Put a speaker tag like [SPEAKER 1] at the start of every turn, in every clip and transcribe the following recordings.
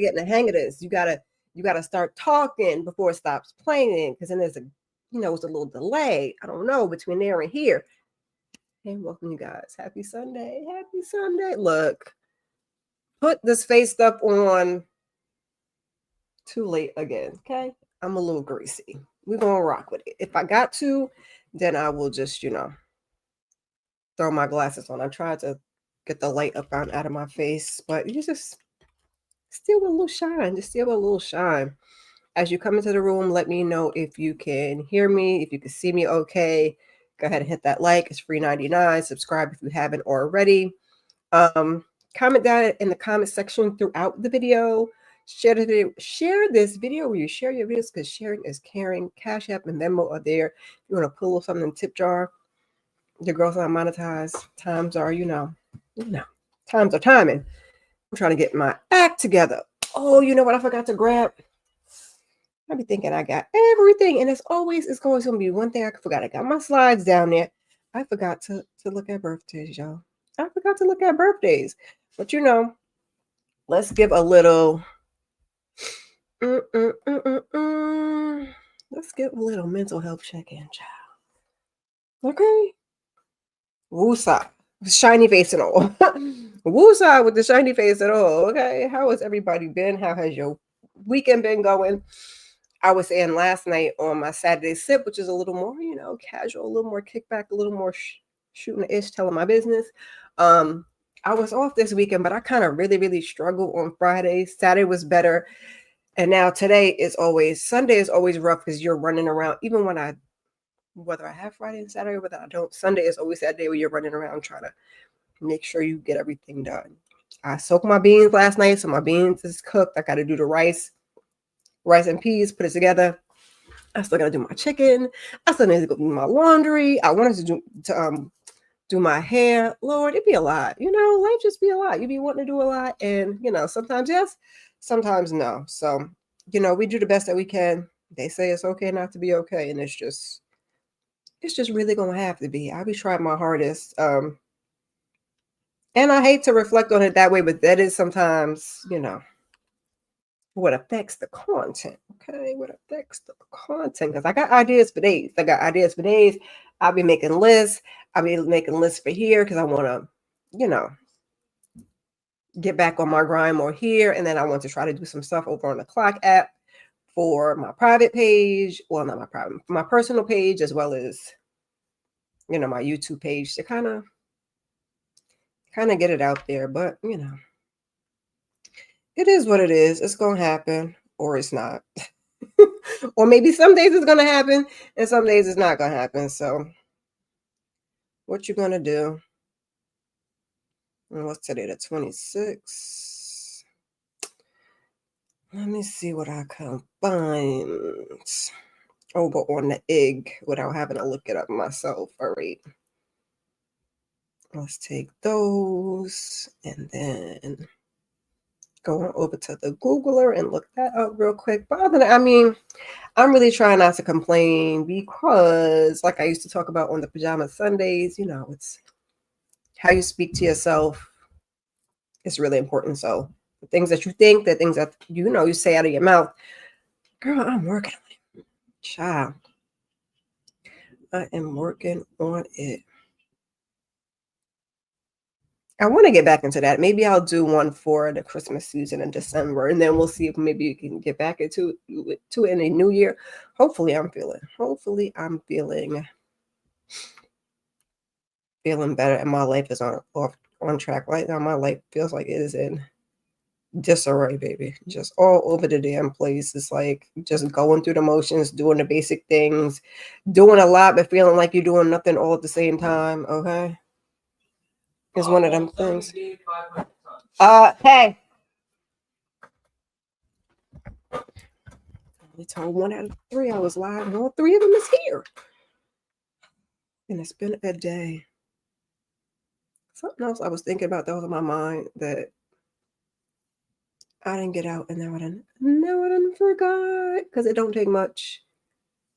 [SPEAKER 1] we getting the hang of this. You gotta start talking before it stops playing, because then there's a, it's a little delay. I don't know, between there and here. Hey, welcome you guys. Happy Sunday. Happy Sunday. Look, put this face stuff on too late again. Okay. I'm a little greasy. We're gonna rock with it. If I got to, then I will just, throw my glasses on. I tried to get the light up out of my face, but you just still with a little shine. Just still with a little shine. As you come into the room, let me know if you can hear me, if you can see me okay. Go ahead and hit that like. It's free 99. Subscribe if you haven't already. Comment down in the comment section throughout the video. Share this video where you share your videos, because sharing is caring. Cash App and Venmo are there. If you want to pull something in the tip jar, your girls not monetized. Times are, times are timing. I'm trying to get my act together. Oh, you know what I forgot to grab? I be thinking I got everything, and it's always going to be one thing I forgot. I got my slides down there. I forgot to look at birthdays, y'all. I forgot to look at birthdays. But let's give a little let's give a little mental health check-in, child. Okay. Woosah. Shiny face and all. Woosah with the shiny face and all. Okay. How has everybody been? How has your weekend been going? I was saying last night on my Saturday sip, which is a little more, casual, a little more kickback, a little more shooting the ish, telling my business. I was off this weekend, but I kind of really, really struggled on Friday. Saturday was better. And now Sunday is always rough, because you're running around. Even whether I have Friday and Saturday, whether I don't, Sunday is always that day where you're running around trying to make sure you get everything done. I soaked my beans last night, so my beans is cooked. I got to do the rice and peas, put it together. I still got to do my chicken. I still need to go do my laundry. I wanted to do my hair. Lord, it'd be a lot. Life just be a lot. You be wanting to do a lot, and sometimes yes, sometimes no. So we do the best that we can. They say it's okay not to be okay, and it's just really gonna have to be. I'll be trying my hardest. And I hate to reflect on it that way, but that is sometimes what affects the content. Okay, what affects the content? Because I got ideas for days. I'll be making lists. I'll be making lists for here, because I want to, get back on my grind more here. And then I want to try to do some stuff over on the Clock app for my private page. Well, not my private, my personal page, as well as, my YouTube page, to kind of get it out there. But, it is what it is. It's going to happen, or it's not. Or maybe some days it's going to happen and some days it's not going to happen. So what you going to do? And what's today, the 26th? Let me see what I can find over on the egg without having to look it up myself. All right. Let's take those and then go on over to the Googler and look that up real quick. But other than, I'm really trying not to complain, because like I used to talk about on the Pajama Sundays, it's how you speak to yourself. It's really important. So the things that you think, the things that you say out of your mouth, girl, I'm working on it. Child, I am working on it. I want to get back into that. Maybe I'll do one for the Christmas season in December, and then we'll see if maybe you can get back into it in the new year. Hopefully I'm feeling better, and my life is on track. Right now, my life feels like it is in disarray, baby. Just all over the damn place. It's like just going through the motions, doing the basic things, doing a lot, but feeling like you're doing nothing all at the same time. Okay. It's one of them things. Hey. I told 1 out of 3 I was live, and all 3 of them is here. And it's been a day. Something else I was thinking about that was on my mind that I didn't get out, and now I done forgot, because it don't take much.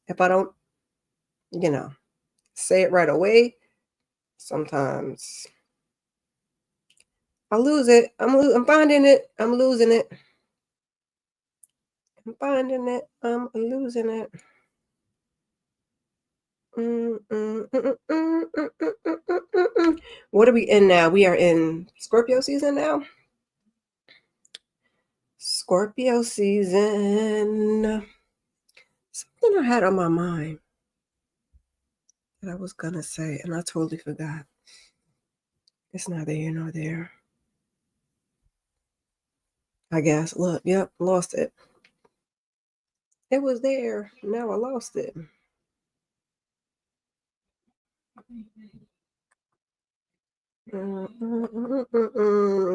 [SPEAKER 1] If I don't, say it right away, sometimes I lose it. I'm finding it. I'm losing it. I'm finding it. I'm losing it. What are we in now? We are in Scorpio season now. Scorpio season. Something I had on my mind that I was gonna say, and I totally forgot. It's neither here nor there. I guess. Look, yep, lost it. It was there. Now I lost it.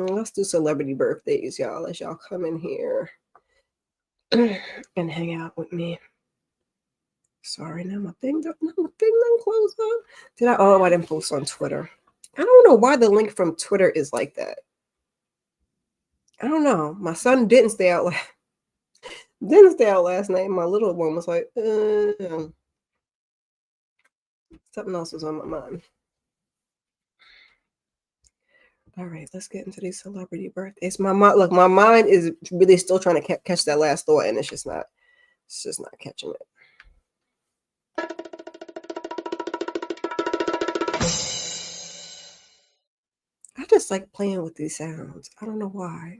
[SPEAKER 1] Let's do celebrity birthdays, y'all. As y'all come in here and hang out with me. Sorry, now my thing done closed up. Did I? Oh, I didn't post on Twitter. I don't know why the link from Twitter is like that. I don't know. My son didn't stay out. Didn't stay out last night. My little one was like, something else was on my mind. All right, let's get into these celebrity birthdays. My mind is really still trying to catch that last thought, and it's just not catching it. I just like playing with these sounds. I don't know why.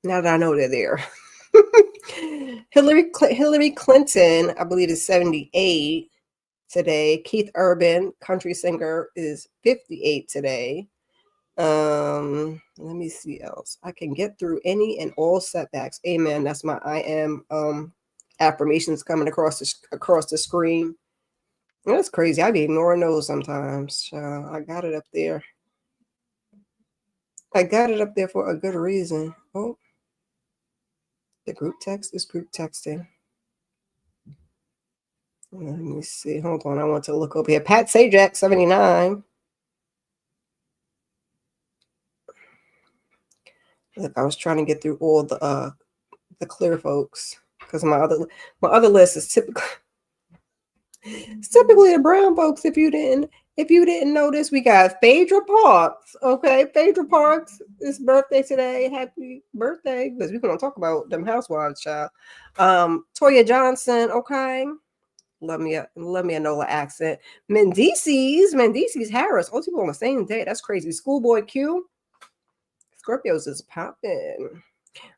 [SPEAKER 1] Now that I know they're there. Hillary Clinton, I believe, is 78 today. Keith Urban, country singer, is 58 today. Let me see else. I can get through any and all setbacks. Amen. That's my I am affirmations coming across the screen. That's crazy. I be ignoring those sometimes. I got it up there. I got it up there for a good reason. Oh, the group text is group texting. Let me see. Hold on. I want to look over here. Pat Sajak, 79. Look, I was trying to get through all the clear folks because my other list is typically the brown folks. If you didn't notice, we got Phaedra Parks. Okay, Phaedra Parks' birthday today. Happy birthday, because we're gonna talk about them housewives, child. Toya Johnson. Okay, love me a Nola accent. Mendices Harris. All people on the same day. That's crazy. Schoolboy Q. Scorpios is popping.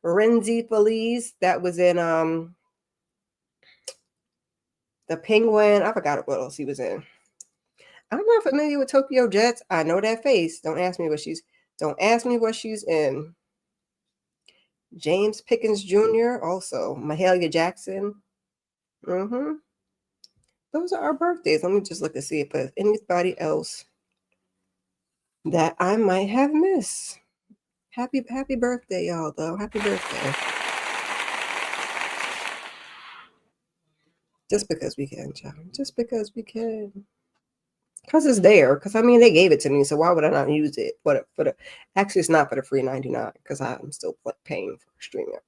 [SPEAKER 1] Renzi Feliz, that was in The Penguin. I forgot what else he was in. I'm not familiar with Tokyo Jets. I know that face. Don't ask me what she's in. James Pickens Jr. also. Mahalia Jackson. Those are our birthdays. Let me just look and see if there's anybody else that I might have missed. Happy birthday, y'all, though. Happy birthday. Just because we can, child. Just because we can. Because it's there. Because, I mean, they gave it to me, so why would I not use it? Actually, it's not for the free $99, because I'm still paying for StreamYard.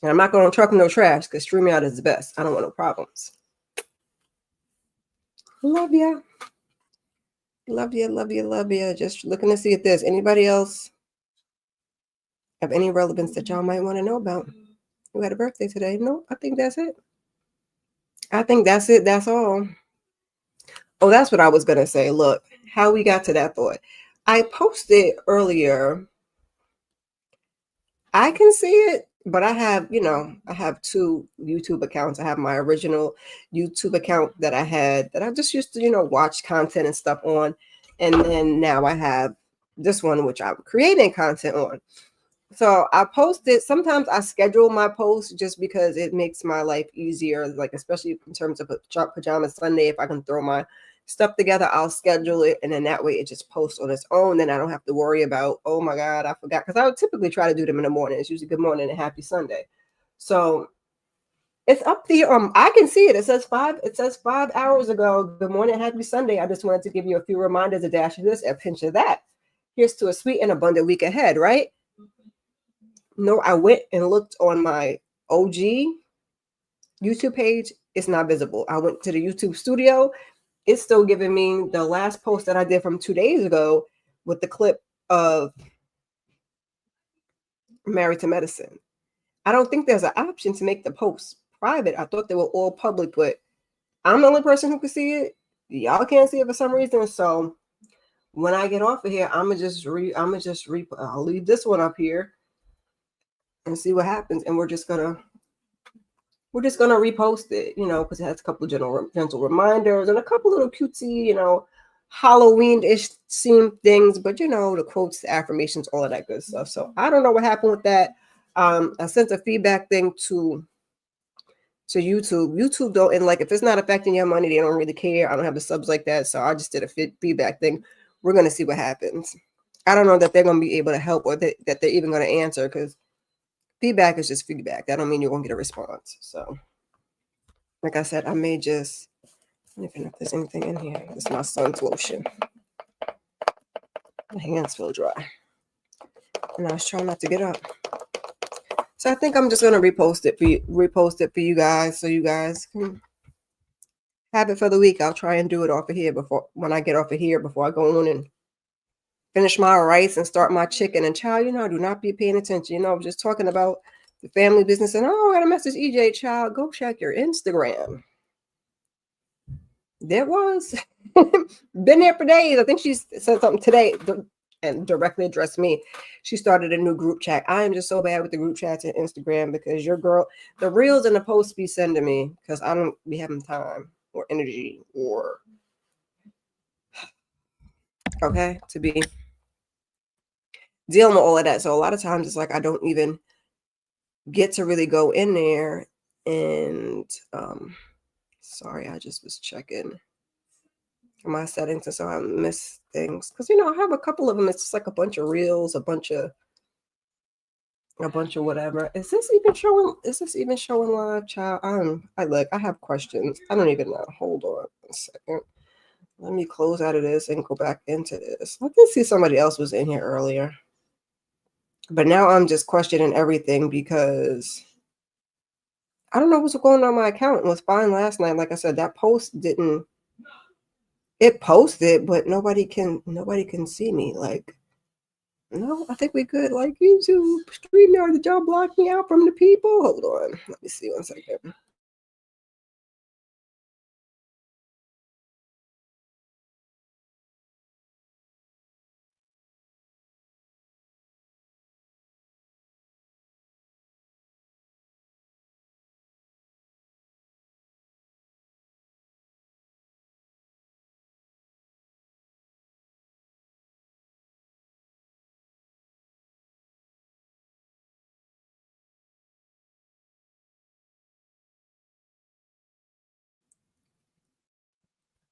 [SPEAKER 1] And I'm not going to truck no trash, because StreamYard is the best. I don't want no problems. Love ya. Love ya. Just looking to see if there's anybody else of any relevance that y'all might want to know about who had a birthday today. No, I think that's it. That's all. Oh, that's what I was going to say. Look, how we got to that thought. I posted earlier. I can see it, but I have two YouTube accounts. I have my original YouTube account that I just used to, watch content and stuff on. And then now I have this one, which I'm creating content on. So I posted, sometimes I schedule my posts just because it makes my life easier, like especially in terms of Pajama Sunday. If I can throw my stuff together, I'll schedule it, and then that way it just posts on its own. Then I don't have to worry about, oh my God, I forgot, because I would typically try to do them in the morning. It's usually good morning and happy Sunday. So it's up there. I can see it. It says 5 hours ago. Good morning, happy Sunday. I just wanted to give you a few reminders, a dash of this, a pinch of that. Here's to a sweet and abundant week ahead, right? No, I went and looked on my OG YouTube page. It's not visible. I went to the YouTube studio. It's still giving me the last post that I did from 2 days ago with the clip of Married to Medicine. I don't think there's an option to make the posts private. I thought they were all public, but I'm the only person who can see it. Y'all can't see it for some reason. So when I get off of here, I'll leave this one up here and see what happens. And we're just gonna repost it, because it has a couple of gentle reminders and a couple little cutesy, Halloween-ish themed things, but the quotes, the affirmations, all of that good stuff. So I don't know what happened with that. I sent a feedback thing to YouTube. YouTube don't, and like, if it's not affecting your money, they don't really care. I don't have the subs like that, so I just did a feedback thing. We're gonna see what happens. I don't know that they're gonna be able to help, or that they're even gonna answer, because feedback is just feedback. That don't mean you're gonna get a response. So, like I said, I may just, I don't even know if there's anything in here. This is my son's lotion. My hands feel dry, and I was trying not to get up. So I think I'm just gonna repost it for you guys, so you guys can have it for the week. I'll try and do it off of here when I get off of here, before I go on and finish my rice and start my chicken. And child, do not be paying attention. Just talking about the family business, and I got a message, EJ, child, go check your Instagram. There was been there for days. I think she said something today and directly addressed me. She started a new group chat. I am just so bad with the group chats and Instagram, because your girl, the reels and the posts be sending me, because I don't be having time or energy or to be dealing with all of that. So a lot of times it's like I don't even get to really go in there. And sorry, I just was checking my settings, and so I miss things, because I have a couple of them. It's just like a bunch of reels, a bunch of whatever. Is this even showing live, child? I have questions. I don't even know. Hold on a second. Let me close out of this and go back into this. I did see somebody else was in here earlier, but now I'm just questioning everything, because I don't know what's going on. My account. It was fine last night. Like I said, that post didn't. It posted, but nobody can see me. Like, no, I think we could, like, YouTube, StreamYard, did y'all block me out from the people? Hold on. Let me see 1 second.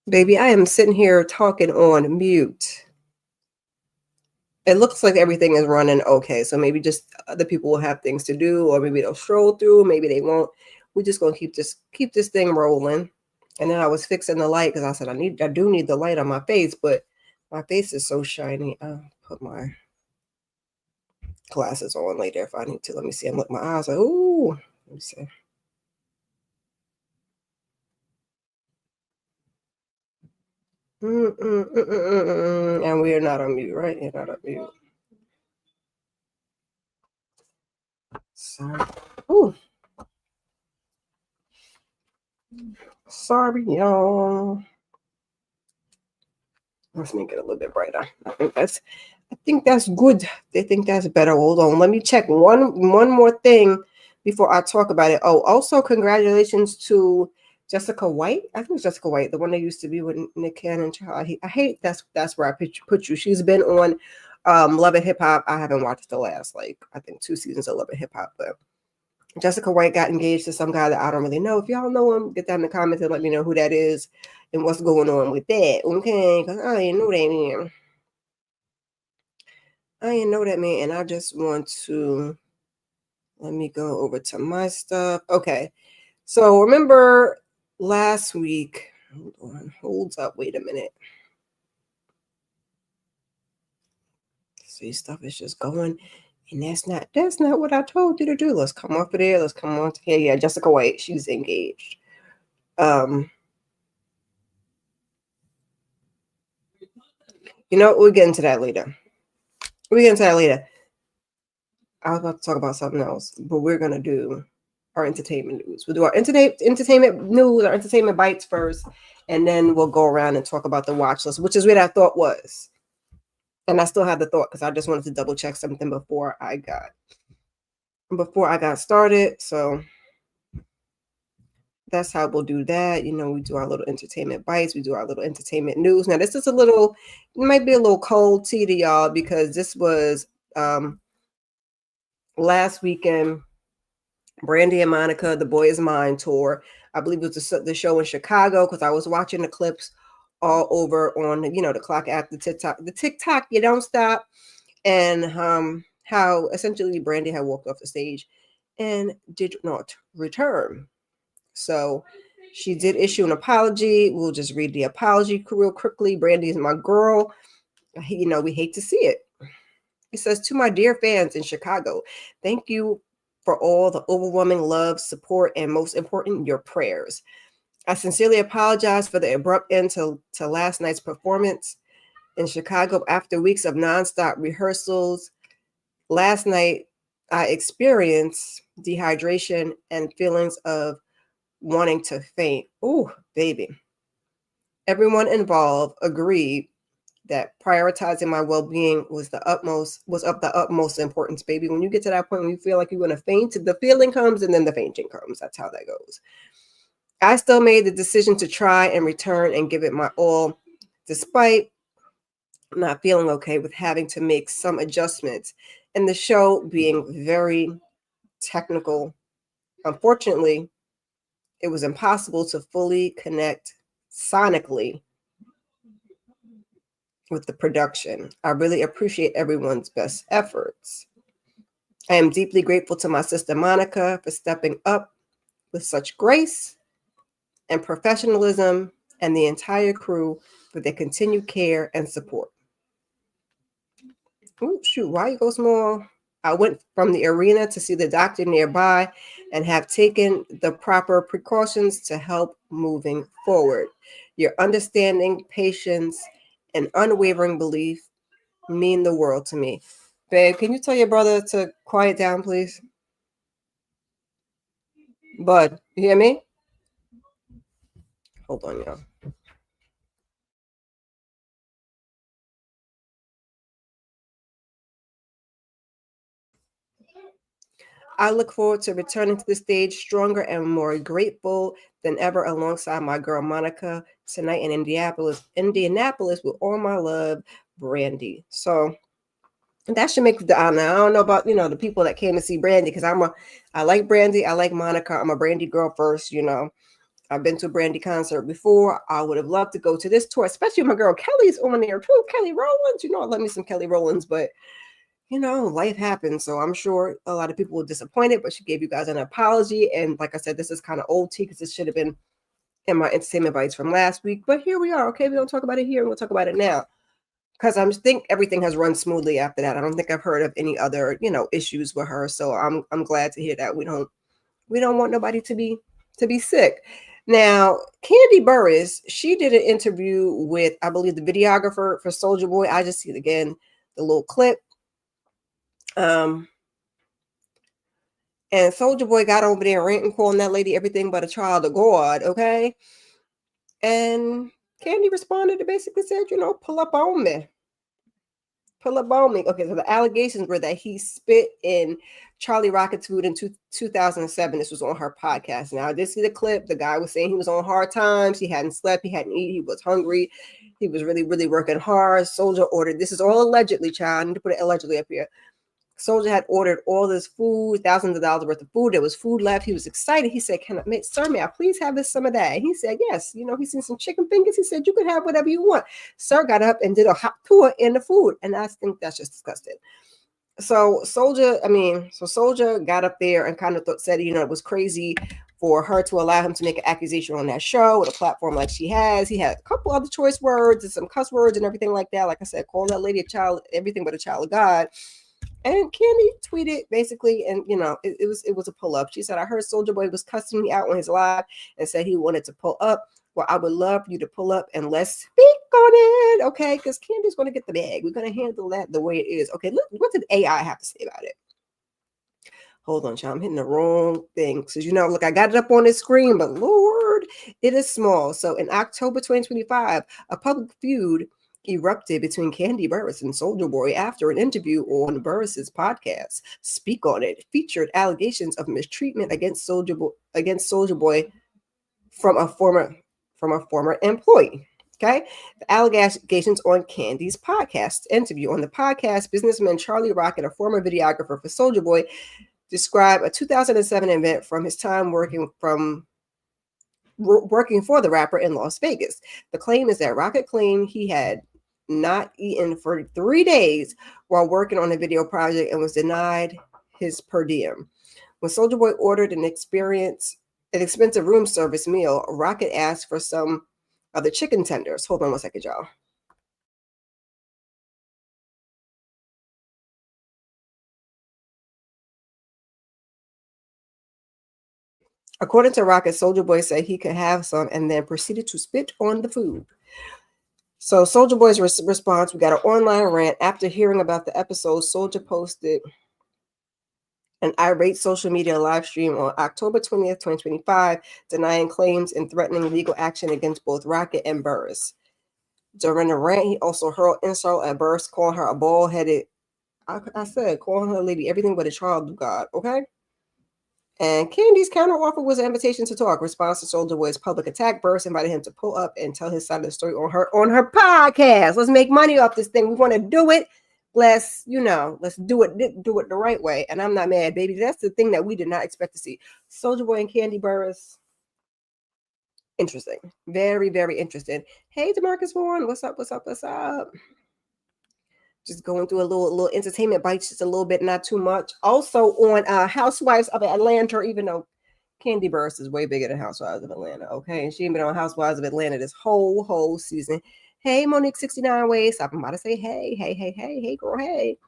[SPEAKER 1] Baby, I am sitting here talking on mute. It looks like everything is running okay. So maybe just other people will have things to do, or maybe they'll stroll through, maybe they won't. We're just gonna keep this thing rolling. And then I was fixing the light, because I said I do need the light on my face, but my face is so shiny. I'll put my glasses on later if I need to. Let me see. I'm looking at my eyes like, ooh. Let me see. And we are not on mute, right? You're not on mute. Sorry. Ooh. Sorry, y'all. Let's make it a little bit brighter. I think that's good. They think that's better. Hold on. Let me check one more thing before I talk about it. Oh, also congratulations to Jessica White. I think it's Jessica White, the one that used to be with Nick Cannon. I hate that's where I put you. She's been on Love and Hip Hop. I haven't watched the last, I think 2 seasons of Love and Hip Hop, but Jessica White got engaged to some guy that I don't really know. If y'all know him, get that in the comments and let me know who that is and what's going on with that. Okay, because I didn't know that man. And I just want to, let me go over to my stuff. Okay, so remember last week, hold up, wait a minute. See, stuff is just going, and that's not what I told you to do. Let's come off of there. Let's come on to here. Yeah, Jessica White, she's engaged. We'll get into that later. I was about to talk about something else, but we're gonna do our entertainment news. We'll do our entertainment news, our entertainment bites first, and then we'll go around and talk about the watch list, which is what I thought was. And I still have the thought because I just wanted to double check something before I got started. So that's how we'll do that. You know, we do our little entertainment bites, we do our little entertainment news. Now, this is it might be a little cold tea to y'all because this was last weekend. Brandy and Monica, The Boy Is Mine tour. I believe it was the show in Chicago because I was watching the clips all over on the clock app, the TikTok, you don't stop, and how essentially Brandy had walked off the stage and did not return. So she did issue an apology. We'll just read the apology real quickly. Brandy is my girl. We hate to see it. It says, to my dear fans in Chicago, thank you for all the overwhelming love, support, and most important, your prayers. I sincerely apologize for the abrupt end to last night's performance in Chicago after weeks of nonstop rehearsals. Last night, I experienced dehydration and feelings of wanting to faint. Ooh, baby. Everyone involved agreed that prioritizing my well-being was of the utmost importance, baby. When you get to that point when you feel like you're going to faint, the feeling comes and then the fainting comes. That's how that goes. I still made the decision to try and return and give it my all, despite not feeling okay with having to make some adjustments and the show being very technical. Unfortunately, it was impossible to fully connect sonically with the production. I really appreciate everyone's best efforts. I am deeply grateful to my sister Monica for stepping up with such grace and professionalism, and the entire crew for their continued care and support. Oh, shoot, why you go small? I went from the arena to see the doctor nearby and have taken the proper precautions to help moving forward. Your understanding, patience, and unwavering belief mean the world to me. Babe, can you tell your brother to quiet down, please? Bud, you hear me? Hold on, y'all. I look forward to returning to the stage stronger and more grateful than ever alongside my girl Monica tonight in Indianapolis with all my love, Brandy. So that should make I don't know about the people that came to see Brandy because I like Brandy, I like Monica. I'm a Brandy girl first. I've been to a Brandy concert before. I would have loved to go to this tour, especially my girl Kelly's on there too. Kelly Rowlands, I love me some Kelly Rowlands, but life happens. So I'm sure a lot of people were disappointed, but she gave you guys an apology. And like I said, this is kind of old tea because this should have been in my entertainment bites from last week. But here we are. Okay, we don't talk about it here. We'll talk about it now. Because I think everything has run smoothly after that. I don't think I've heard of any other, issues with her. So I'm glad to hear that we don't want nobody to be sick. Now, Candy Burris, she did an interview with, I believe, the videographer for Soulja Boy. I just see it again, the little clip. And Soulja Boy got over there ranting, calling that lady everything but a child of God, okay? And Candy responded and basically said, pull up on me. Pull up on me. Okay, so the allegations were that he spit in Charlie Rocket's food in 2007. This was on her podcast. Now, I did see the clip. The guy was saying he was on hard times. He hadn't slept. He hadn't eaten. He was hungry. He was really, really working hard. Soulja ordered. This is all allegedly, child. I need to put it allegedly up here. Soulja had ordered all this food, thousands of dollars worth of food. There was food left. He was excited. He said, sir, may I please have some of that? And he said, yes. He's seen some chicken fingers. He said, you can have whatever you want. Sir got up and did a hot tour in the food. And I think that's just disgusting. So Soulja got up there and kind of said, it was crazy for her to allow him to make an accusation on that show with a platform like she has. He had a couple other choice words and some cuss words and everything like that. Like I said, call that lady a child, everything but a child of God. And Candy tweeted basically, and it was a pull up. She said, I heard Soulja Boy was cussing me out on his live and said he wanted to pull up. Well, I would love for you to pull up and let's speak on it, okay? Because Candy's going to get the bag. We're going to handle that the way it is. Okay, look, what did AI have to say about it? Hold on, child. I'm hitting the wrong thing. So, look, I got it up on the screen, but Lord, it is small. So in October 2025, a public feud erupted between Candy Burris and Soldier Boy after an interview on Burris's podcast. Speak on It featured allegations of mistreatment against Soldier Boy from a former employee. Okay. The allegations on Candy's podcast interview. On the podcast, businessman Charlie Rocket, a former videographer for Soldier Boy, described a 2007 event from his time working for the rapper in Las Vegas. The claim is that Rocket claimed he had not eaten for 3 days while working on a video project and was denied his per diem. When Soldier Boy ordered an expensive room service meal, Rocket asked for some of the chicken tenders. Hold on one second, y'all. According to Rocket, Soldier Boy said he could have some and then proceeded to spit on the food. So Soldier Boy's response, we got an online rant. After hearing about the episode, Soldier posted an irate social media live stream on October 20th, 2025, denying claims and threatening legal action against both Rocket and Burris. During the rant, he also hurled insult at Burris, calling her a bald-headed, calling her lady everything but a child of God, okay? And Candy's counteroffer was an invitation to talk. Response to Soldier Boy's public attack. Burris invited him to pull up and tell his side of the story on her podcast. Let's make money off this thing. We want to do it. Let's do it the right way. And I'm not mad, baby. That's the thing that we did not expect to see. Soldier Boy and Candy Burris. Interesting. Very, very interesting. Hey, DeMarcus Vaughn. What's up? Just going through a little entertainment bites, just a little bit, not too much. Also on Housewives of Atlanta, even though Candy Burris is way bigger than Housewives of Atlanta, okay? And she ain't been on Housewives of Atlanta this whole season. Hey, Monique 69 Ways. I'm about to say hey, girl, hey.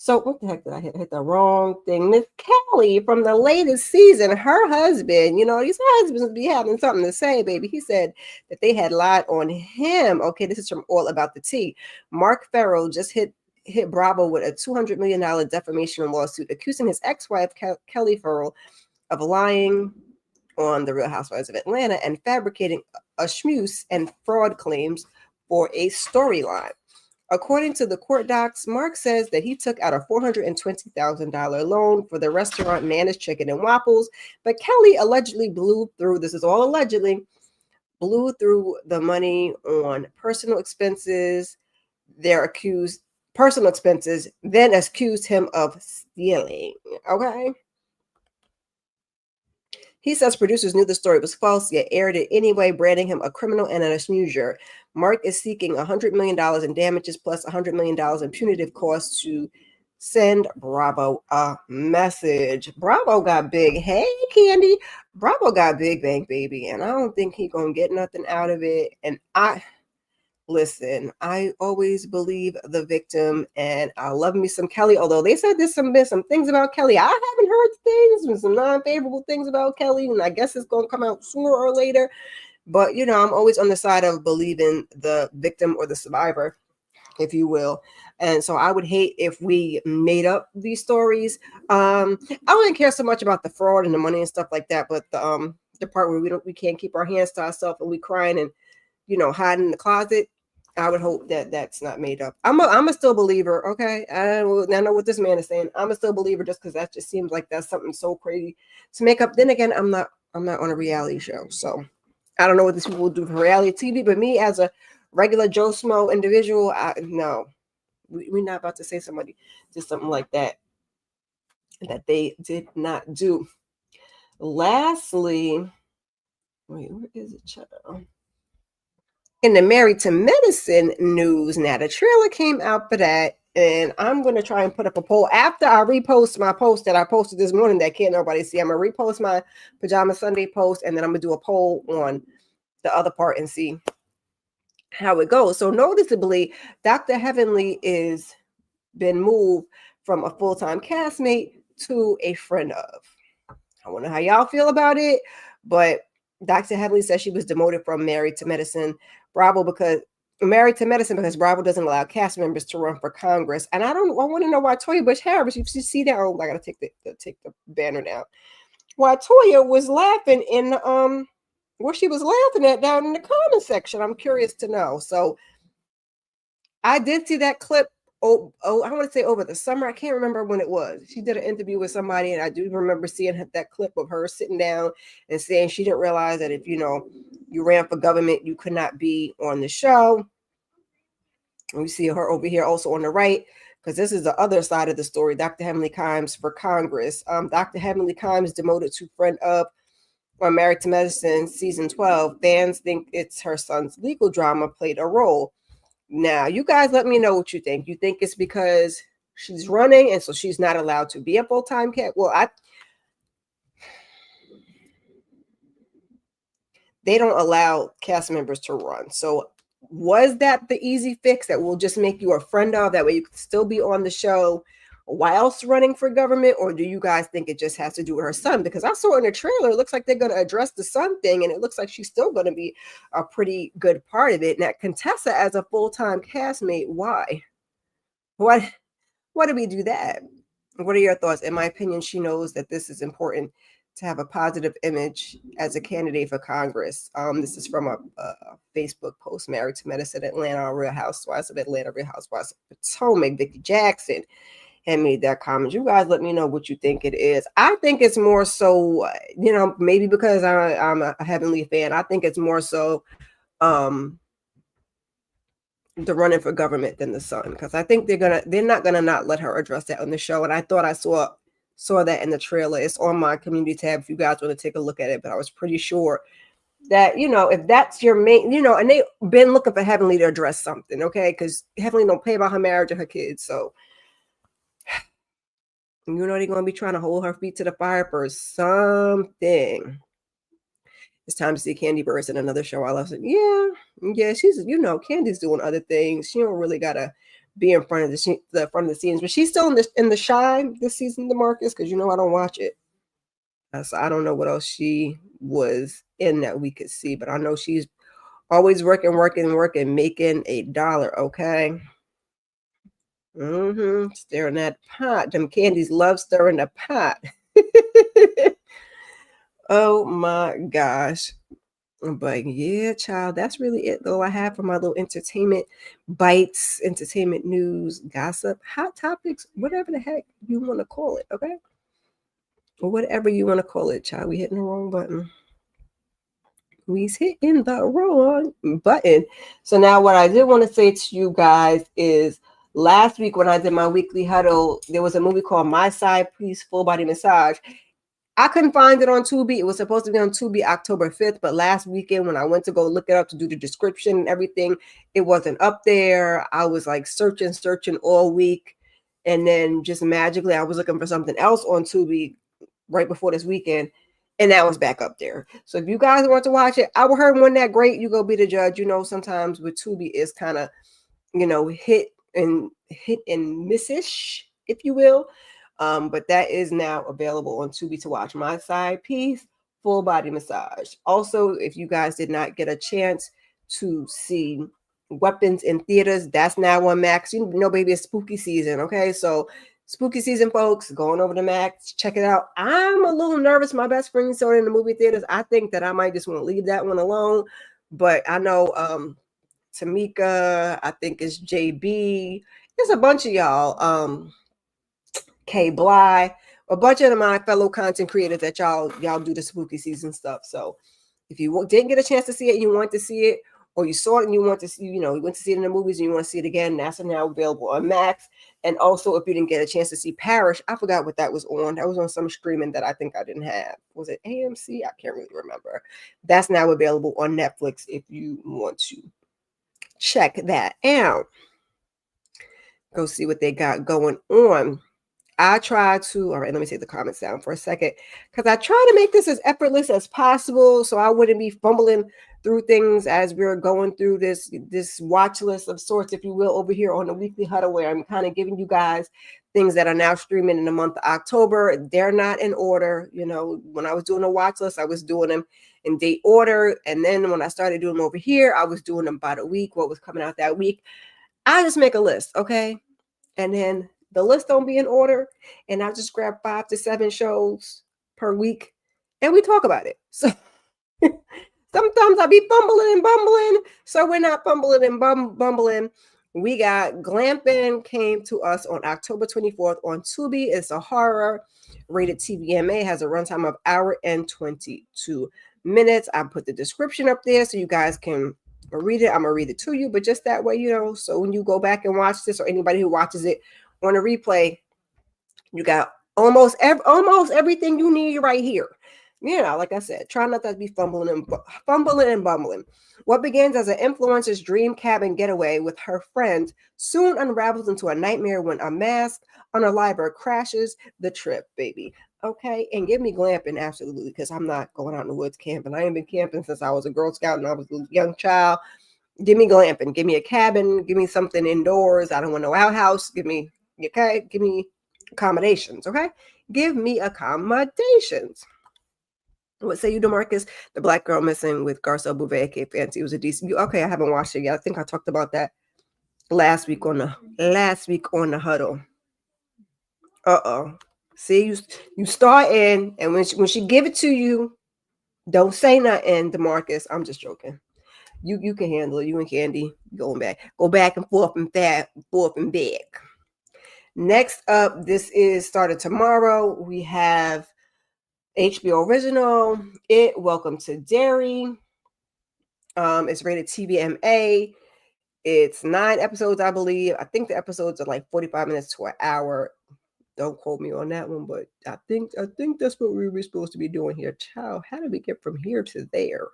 [SPEAKER 1] So what the heck did I hit the wrong thing? Miss Kelly from the latest season, her husband, these husbands be having something to say, baby. He said that they had lied on him. Okay, this is from All About the Tea. Mark Farrell just hit Bravo with a $200 million defamation lawsuit, accusing his ex-wife, Kelly Farrell, of lying on The Real Housewives of Atlanta and fabricating a schmooze and fraud claims for a storyline. According to the court docs, Mark says that he took out a $420,000 loan for the restaurant Nana's Chicken and Waffles, but Kelly allegedly blew through the money on personal expenses, then accused him of stealing. Okay. He says producers knew the story was false, yet aired it anyway, branding him a criminal and an snoozer. Mark is seeking $100 million in damages plus $100 million in punitive costs to send Bravo a message. Bravo got big. Hey, Candy. Bravo got big bank, baby, and I don't think he's going to get nothing out of it. And Listen, I always believe the victim, and I love me some Kelly. Although they said there's some things about Kelly. I haven't heard things, some non-favorable things about Kelly, and I guess it's going to come out sooner or later. But, I'm always on the side of believing the victim or the survivor, if you will. And so I would hate if we made up these stories. I wouldn't care so much about the fraud and the money and stuff like that, but the part where we can't keep our hands to ourselves and we crying and hiding in the closet. I would hope that that's not made up. I'm a still believer. Okay. I know what this man is saying. I'm a still believer just because that just seems like that's something so crazy to make up. Then again, I'm not on a reality show. So I don't know what these people will do for reality TV, but me as a regular Joe Smo individual, no, we're not about to say somebody did something like that they did not do. Lastly, wait, where is it, child? In the Married to Medicine news, now the trailer came out for that, and I'm going to try and put up a poll after I repost my post that I posted this morning that can't nobody see. I'm going to repost my Pajama Sunday post, and then I'm going to do a poll on the other part and see how it goes. So noticeably, Dr. Heavenly is been moved from a full-time castmate to a friend of. I wonder how y'all feel about it, but Dr. Heavenly says she was demoted from Married to Medicine Bravo because Married to Medicine because Bravo doesn't allow cast members to run for Congress. And I want to know why Toya Bush Harris, you see that, oh, I gotta take the banner down. Why Toya was laughing in what she was laughing at down in the comment section. I'm curious to know. So I did see that clip. I want to say over the summer. I can't remember when it was. She did an interview with somebody, and I do remember seeing that clip of her sitting down and saying she didn't realize that if you ran for government, you could not be on the show. And we see her over here also on the right, because this is the other side of the story. Dr. Heavenly Kimes for Congress. Dr. Heavenly Kimes demoted to friend of on Married to Medicine season 12. Fans think it's her son's legal drama played a role. Now, you guys let me know what you think. You think it's because she's running and so she's not allowed to be a full-time cat? Well, they don't allow cast members to run. So was that the easy fix that will just make you a friend of? That way you can still be on the show whilst running for government? Or do you guys think it just has to do with her son? Because I saw in the trailer, it looks like they're going to address the son thing, and it looks like she's still going to be a pretty good part of it. Now, Contessa as a full-time castmate, why? Why do we do that? What are your thoughts? In my opinion, she knows that this is important to have a positive image as a candidate for Congress. This is from a Facebook post. Married to Medicine, Atlanta, Real Housewives of Atlanta, Real Housewives of Potomac, Vicki Jackson had made that comment. You guys let me know what you think it is. I think it's more so, maybe because I'm a Heavenly fan, I think it's more so the running for government than the son, because I think they're not gonna not let her address that on the show. And I thought I saw that in the trailer. It's on my community tab if you guys want to take a look at it, but I was pretty sure that, if that's your main, and they've been looking for Heavenly to address something, okay? Because Heavenly don't play about her marriage or her kids. So they're going to be trying to hold her feet to the fire for something. It's time to see Candy Burst in another show. I love it. Yeah, she's, Candy's doing other things. She don't really gotta be in front of the front of the scenes, but she's still in the Shine this season, DeMarcus, because I don't watch it. So I don't know what else she was in that we could see, but I know she's always working, making a dollar. Okay. Stirring that pot. Them Candies love stirring the pot. Oh my gosh. But yeah, child, that's really it though. I have for my little entertainment bites, entertainment news, gossip, hot topics, whatever the heck you want to call it, okay? Or whatever you want to call it, child. We hitting the wrong button. We's hitting the wrong button. So now what I did want to say to you guys is last week when I did my weekly huddle, there was a movie called My Side Piece Full Body Massage. I couldn't find it on Tubi. It was supposed to be on Tubi October 5th, but last weekend when I went to go look it up to do the description and everything, it wasn't up there. I was like searching all week. And then just magically, I was looking for something else on Tubi right before this weekend, and that was back up there. So if you guys want to watch it, I heard one that great, you go be the judge. Sometimes with Tubi is kind of, hit and miss-ish, if you will. But that is now available on Tubi to watch. My Side Piece, Full Body Massage. Also, if you guys did not get a chance to see Weapons in theaters, that's now on Max. Baby, it's spooky season, okay? So spooky season, folks, going over to Max, check it out. I'm a little nervous. My best friend saw it in the movie theaters. I think that I might just want to leave that one alone. But I know Tamika, I think it's JB. There's a bunch of y'all. K Bly, a bunch of my fellow content creators that y'all do the spooky season stuff. So if you didn't get a chance to see it and you want to see it, or you saw it and you want to see, you went to see it in the movies and you want to see it again, that's now available on Max. And also, if you didn't get a chance to see Parish, I forgot what that was on. That was on some streaming that I think I didn't have. Was it AMC? I can't really remember. That's now available on Netflix if you want to check that out. Go see what they got going on. I try to, all right, let me take the comments down for a second, because I try to make this as effortless as possible so I wouldn't be fumbling through things as we're going through this watch list of sorts, if you will, over here on the Weekly Huddle, where I'm kind of giving you guys things that are now streaming in the month of October. They're not in order. When I was doing a watch list, I was doing them in date order. And then when I started doing them over here, I was doing them by the week, what was coming out that week. I just make a list, okay? And then the list don't be in order, and I just grab 5 to 7 shows per week, and we talk about it. So sometimes I be fumbling and bumbling, so we're not fumbling and bumbling. We got Glampin came to us on October 24th on Tubi. It's a horror, rated TVMA, has a runtime of hour and 22 minutes. I put the description up there so you guys can read it. I'm gonna read it to you, but just that way, so when you go back and watch this, or anybody who watches it on a replay, you got almost everything you need right here. Like I said, try not to be fumbling and bumbling. What begins as an influencer's dream cabin getaway with her friends soon unravels into a nightmare when a mask on a library crashes the trip, baby. Okay, and give me glamping, absolutely, because I'm not going out in the woods camping. I ain't been camping since I was a Girl Scout and I was a young child. Give me glamping. Give me a cabin. Give me something indoors. I don't want no outhouse. Give me accommodations, okay? Give me accommodations. What say you, DeMarcus? The Black Girl Missing with Garcelle Bouvet, aka Fancy, was a decent. Okay, I haven't watched it yet. I think I talked about that last week on the Huddle. See, you start in, and when she give it to you, don't say nothing, DeMarcus. I'm just joking. You can handle it. You and Candy go back and forth and back. Next up, this is started tomorrow. We have HBO original. Welcome to Derry. It's rated TVMA. It's 9 episodes, I believe. I think the episodes are like 45 minutes to an hour. Don't quote me on that one, but I think that's what we were supposed to be doing here. Child, how did we get from here to there?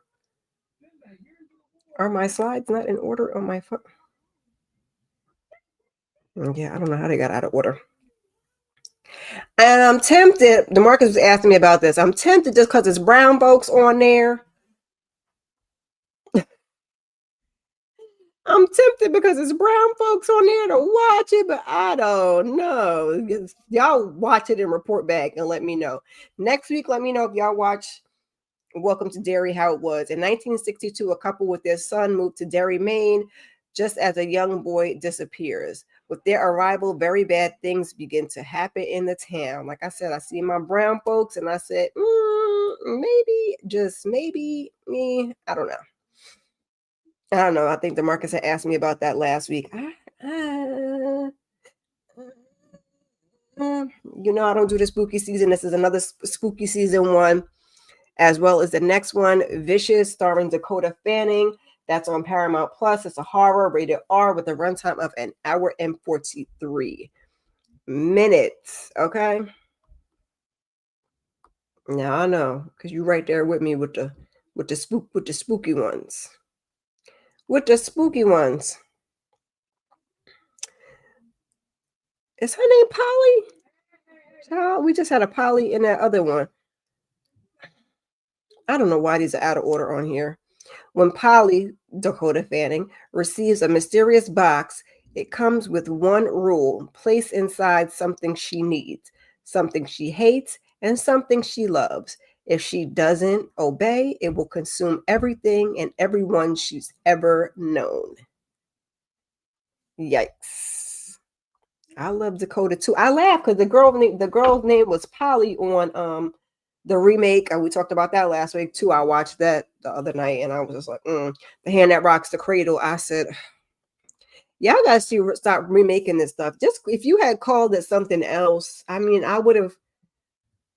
[SPEAKER 1] Are my slides not in order on my phone? Yeah, I don't know how they got out of order. And I'm tempted. DeMarcus was asking me about this. I'm tempted just because it's brown folks on there. I'm tempted because it's brown folks on there to watch it, but I don't know. Y'all watch it and report back and let me know. Next week, let me know if y'all watch Welcome to Derry, how it was. In 1962, a couple with their son moved to Derry, Maine, just as a young boy disappears. With their arrival, very bad things begin to happen in the town. Like I said, I see my brown folks, and I said, maybe, just maybe me. I don't know. I think DeMarcus had asked me about that last week. I don't do the spooky season. This is another spooky season one, as well as the next one, Vicious, starring Dakota Fanning. That's on Paramount Plus. It's a horror, rated R, with a runtime of an hour and 43 minutes. Okay. Now I know, because you're right there with me with the spooky ones. With the spooky ones. Is her name Polly? Child, we just had a Polly in that other one. I don't know why these are out of order on here. When Polly, Dakota Fanning, receives a mysterious box, it comes with one rule: place inside something she needs, something she hates, and something she loves. If she doesn't obey, it will consume everything and everyone she's ever known. Yikes. I love Dakota too. I laugh because the girl's name was Polly on the remake. We talked about that last week too. I watched that the other night and I was just like, The Hand That Rocks the Cradle. I said, y'all guys stop remaking this stuff. Just if you had called it something else, I mean, I would have.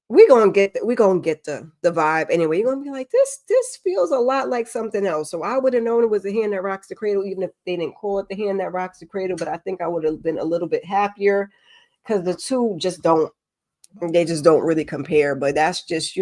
[SPEAKER 1] We're gonna get the vibe anyway. You're gonna be like, this feels a lot like something else. So I would have known it was The Hand That Rocks the Cradle, even if they didn't call it The Hand That Rocks the Cradle. But I think I would have been a little bit happier because the two just don't really compare. But that's just,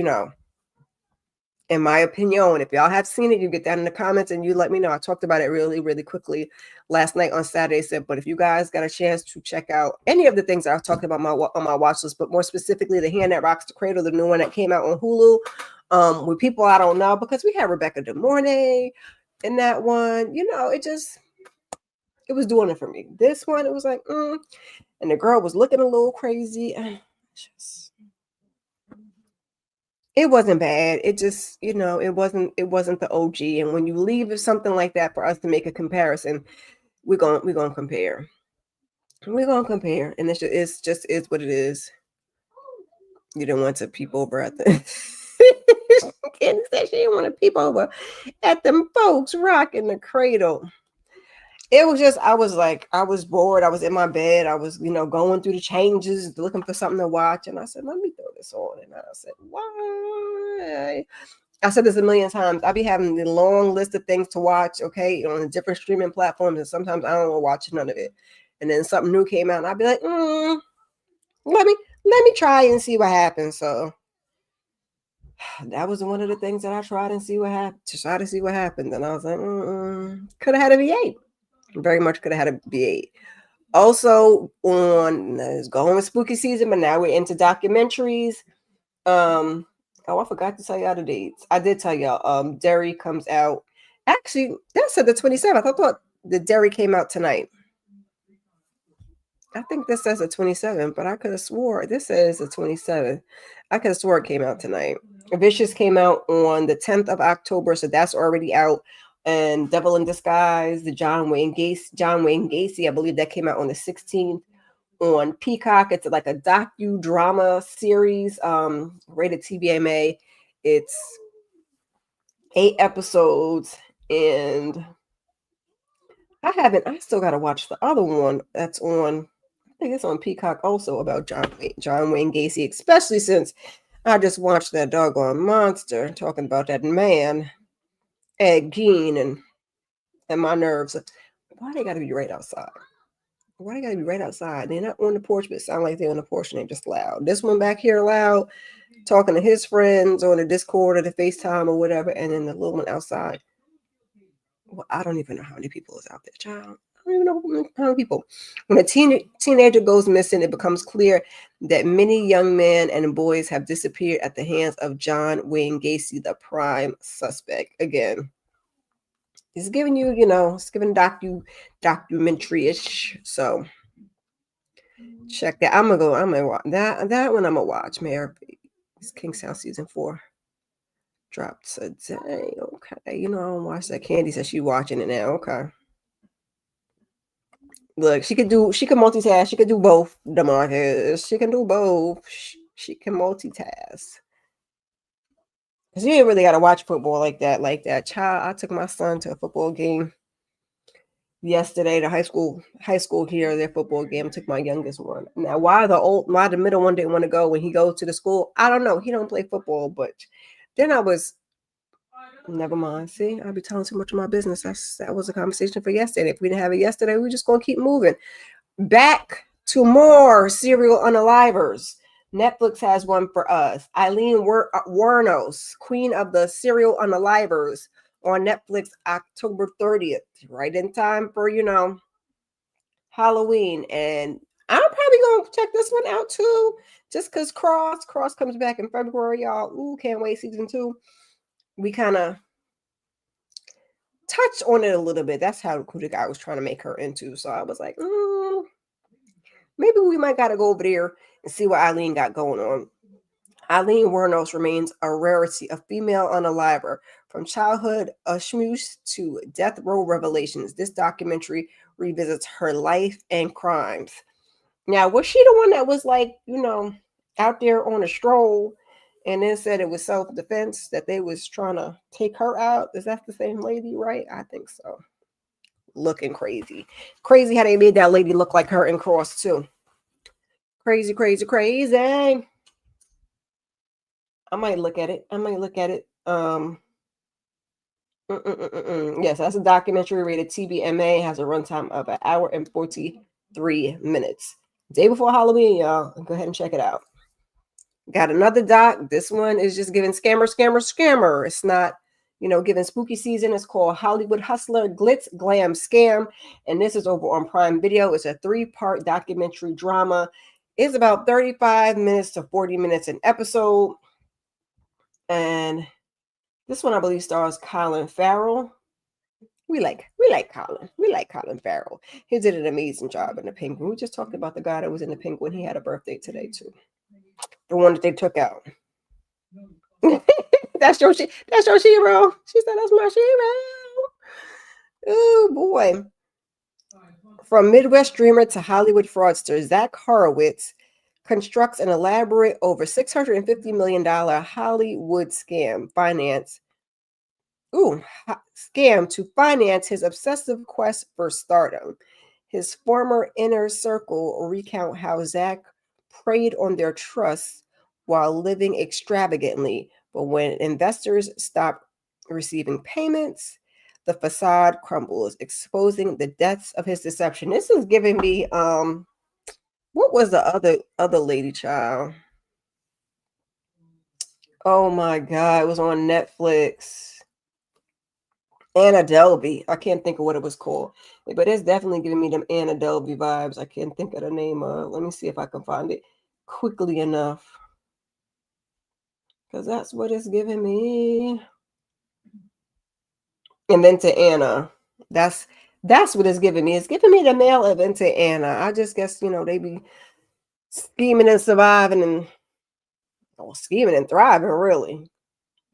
[SPEAKER 1] in my opinion. If y'all have seen it, you get that in the comments and you let me know. I talked about it really, really quickly last night on Saturday. But if you guys got a chance to check out any of the things I was talking about on my watch list, but more specifically, The Hand That Rocks the Cradle, the new one that came out on Hulu, with people I don't know, because we had Rebecca De Mornay in that one. It was doing it for me. This one, it was like, and the girl was looking a little crazy. It wasn't bad. It just, it wasn't the OG. And when you leave something like that for us to make a comparison, we're gonna compare. We're gonna compare, and it's just is what it is. You don't want to peep over at the. Candy said she didn't want to peep over at them folks rocking the cradle. It was just, I was bored. I was in my bed. I was, going through the changes, looking for something to watch. And I said, let me throw this on. And I said, why? I said this a million times. I be having the long list of things to watch, okay, on different streaming platforms. And sometimes I don't want to watch none of it. And then something new came out and I'd be like, let me try and see what happens. So that was one of the things that I tried and see what happened, to try to see what happened. And I was like, could have had a V8. Very much could have had a V8. Also on it's going with spooky season, but now we're into documentaries. I forgot to tell y'all the dates. I did tell y'all. Derry comes out. Actually, that said the 27th. I thought the Derry came out tonight. I think this says the 27th, but I could have swore this says the 27th. I could have swore it came out tonight. Vicious came out on the 10th of October, so that's already out. And Devil in Disguise, the John Wayne Gacy, I believe that came out on the 16th on Peacock. It's like a docudrama series, rated TVMA. It's 8 episodes, and I still got to watch the other one that's on, I think it's on Peacock also, about John Wayne Gacy, especially since I just watched that doggone monster talking about that man, Ed Gein, and my nerves. Why they got to be right outside? Why they got to be right outside? They're not on the porch, but it sound like they're on the porch and they're just loud. This one back here loud, talking to his friends on the Discord or the FaceTime or whatever, and then the little one outside. Well, I don't even know how many people is out there, child. I don't even know how many people. When a teenager goes missing, it becomes clear that many young men and boys have disappeared at the hands of John Wayne Gacy, the prime suspect. Again, it's giving you, it's giving documentary-ish. So check that. I'm gonna watch that one. I'm gonna watch. Mayor, it's Kingstown season 4 dropped today. Okay, I don't watch that. Candy says she's watching it now. Okay. Look, she could multitask. She could do both. DeMarcus, she can do both. She can multitask. Cause you ain't really gotta watch football like that. Child, I took my son to a football game yesterday. The high school here, their football game. I took my youngest one. Now, why the middle one didn't want to go when he goes to the school? I don't know. He don't play football, but then never mind. See, I'll be telling too much of my business. That was a conversation for yesterday. If we didn't have it yesterday, we're just gonna keep moving. Back to more serial unalivers. Netflix has one for us. Eileen Wuornos, queen of the serial unalivers, on Netflix October 30th, right in time for, Halloween. And I'm probably going to check this one out too, just because Cross comes back in February, y'all. Ooh, can't wait, season 2. We kind of touched on it a little bit. That's who the guy was trying to make her into. So I was like, maybe we might got to go over there and see what Eileen got going on. Eileen Wuornos remains a rarity, a female unaliver. From childhood schmooze to death row revelations, this documentary revisits her life and crimes. Now, was she the one that was like, out there on a stroll and then said it was self-defense, that they was trying to take her out? Is that the same lady, right? I think so. Looking crazy. Crazy how they made that lady look like her in Cross, too. Crazy, crazy, crazy. I might look at it. Yes, that's a documentary rated TVMA. Has a runtime of 1 hour and 43 minutes. Day before Halloween, y'all. Go ahead and check it out. Got another doc. This one is just giving scammer. It's not, giving spooky season. It's called Hollywood Hustler Glitz Glam Scam. And this is over on Prime Video. It's a 3-part documentary drama. It's about 35 minutes to 40 minutes an episode. And this one, I believe, stars Colin Farrell. We like Colin. We like Colin Farrell. He did an amazing job in The Penguin. We just talked about the guy that was in The Penguin. He had a birthday today, too. The one that they took out. That's your shero. She said that's my shero. Oh boy. From Midwest dreamer to Hollywood fraudster, Zach Horowitz constructs an elaborate over $650 million Hollywood scam to finance his obsessive quest for stardom. His former inner circle recount how Zach preyed on their trust while living extravagantly, but when investors stopped receiving payments, the facade crumbles, exposing the depths of his deception. This is giving me what was the other lady child? Oh my god, it was on Netflix. Anna Delvey. I can't think of what it was called, but it's definitely giving me them Anna Delvey vibes. I can't think of the name of. Let me see if I can find it quickly enough, because that's what it's giving me. Inventor Anna. That's what it's giving me. It's giving me the male Inventor Anna. I just guess they be scheming and surviving and scheming and thriving, really.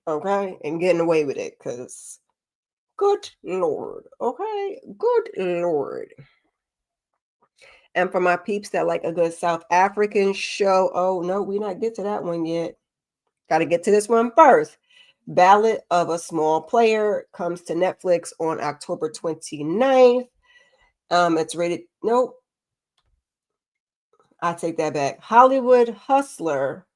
[SPEAKER 1] Okay, and getting away with it, because good lord. Okay, good lord. And for my peeps that like a good South African show, oh no, we not get to that one yet. Got to get to this one first. Ballad of a Small Player comes to Netflix on October 29th. It's rated, nope. I take that back. Hollywood Hustler.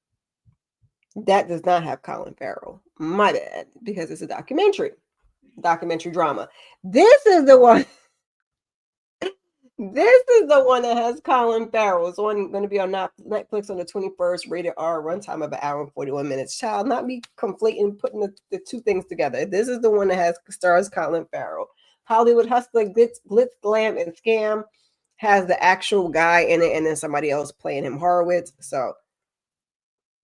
[SPEAKER 1] That does not have Colin Farrell. My bad, because it's a documentary drama. This is the one. This is the one that has Colin Farrell. It's going to be on Netflix on the 21st, rated R, runtime of an hour and 41 minutes. Child, not me conflating, putting the two things together. This is the one that stars Colin Farrell. Hollywood Hustler, Glitz, Glam, and Scam has the actual guy in it, and then somebody else playing him, Horowitz. So,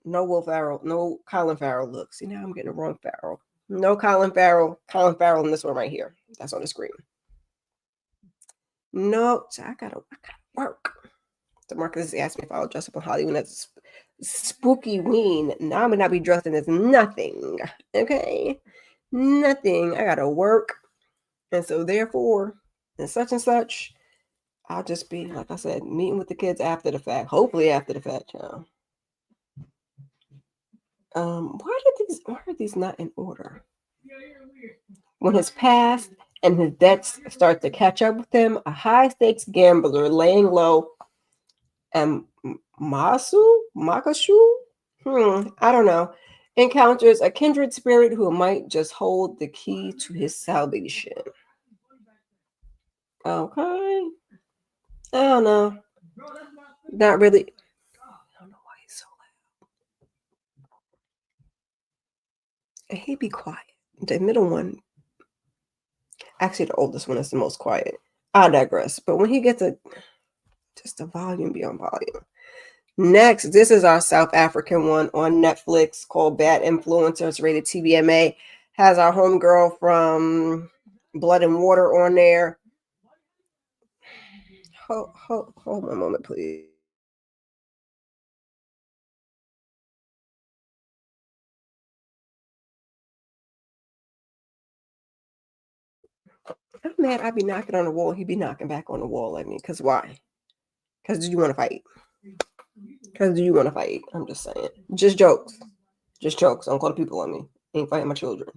[SPEAKER 1] no Will Ferrell, no Colin Farrell. Look, see, now I'm getting the wrong Farrell. No Colin Farrell. Colin Farrell in this one right here. That's on the screen. No, so I gotta work. The Marcus asked me if I'll dress up in Hollywood as spooky ween. Now I'm gonna not be dressing as nothing. Okay, nothing. I gotta work, and so therefore, and such, I'll just be, like I said, meeting with the kids after the fact. Hopefully after the fact, y'all. Why are these not in order? When his past and his debts start to catch up with him, a high-stakes gambler laying low and Makashu? I don't know. Encounters a kindred spirit who might just hold the key to his salvation. Okay. I don't know. Not really. I don't know why he's so loud. He'd be quiet. The middle one, actually the oldest one, is the most quiet. I digress. But when he gets just the volume beyond volume. Next, this is our South African one on Netflix called Bad Influencers, rated TVMA. Has our homegirl from Blood and Water on there. Hold on a moment, please. I'm mad I be knocking on the wall. He be knocking back on the wall at me. Because why? Because do you want to fight? Because do you want to fight? I'm just saying. Just jokes. Just jokes. Don't call people on me. Ain't fighting my children.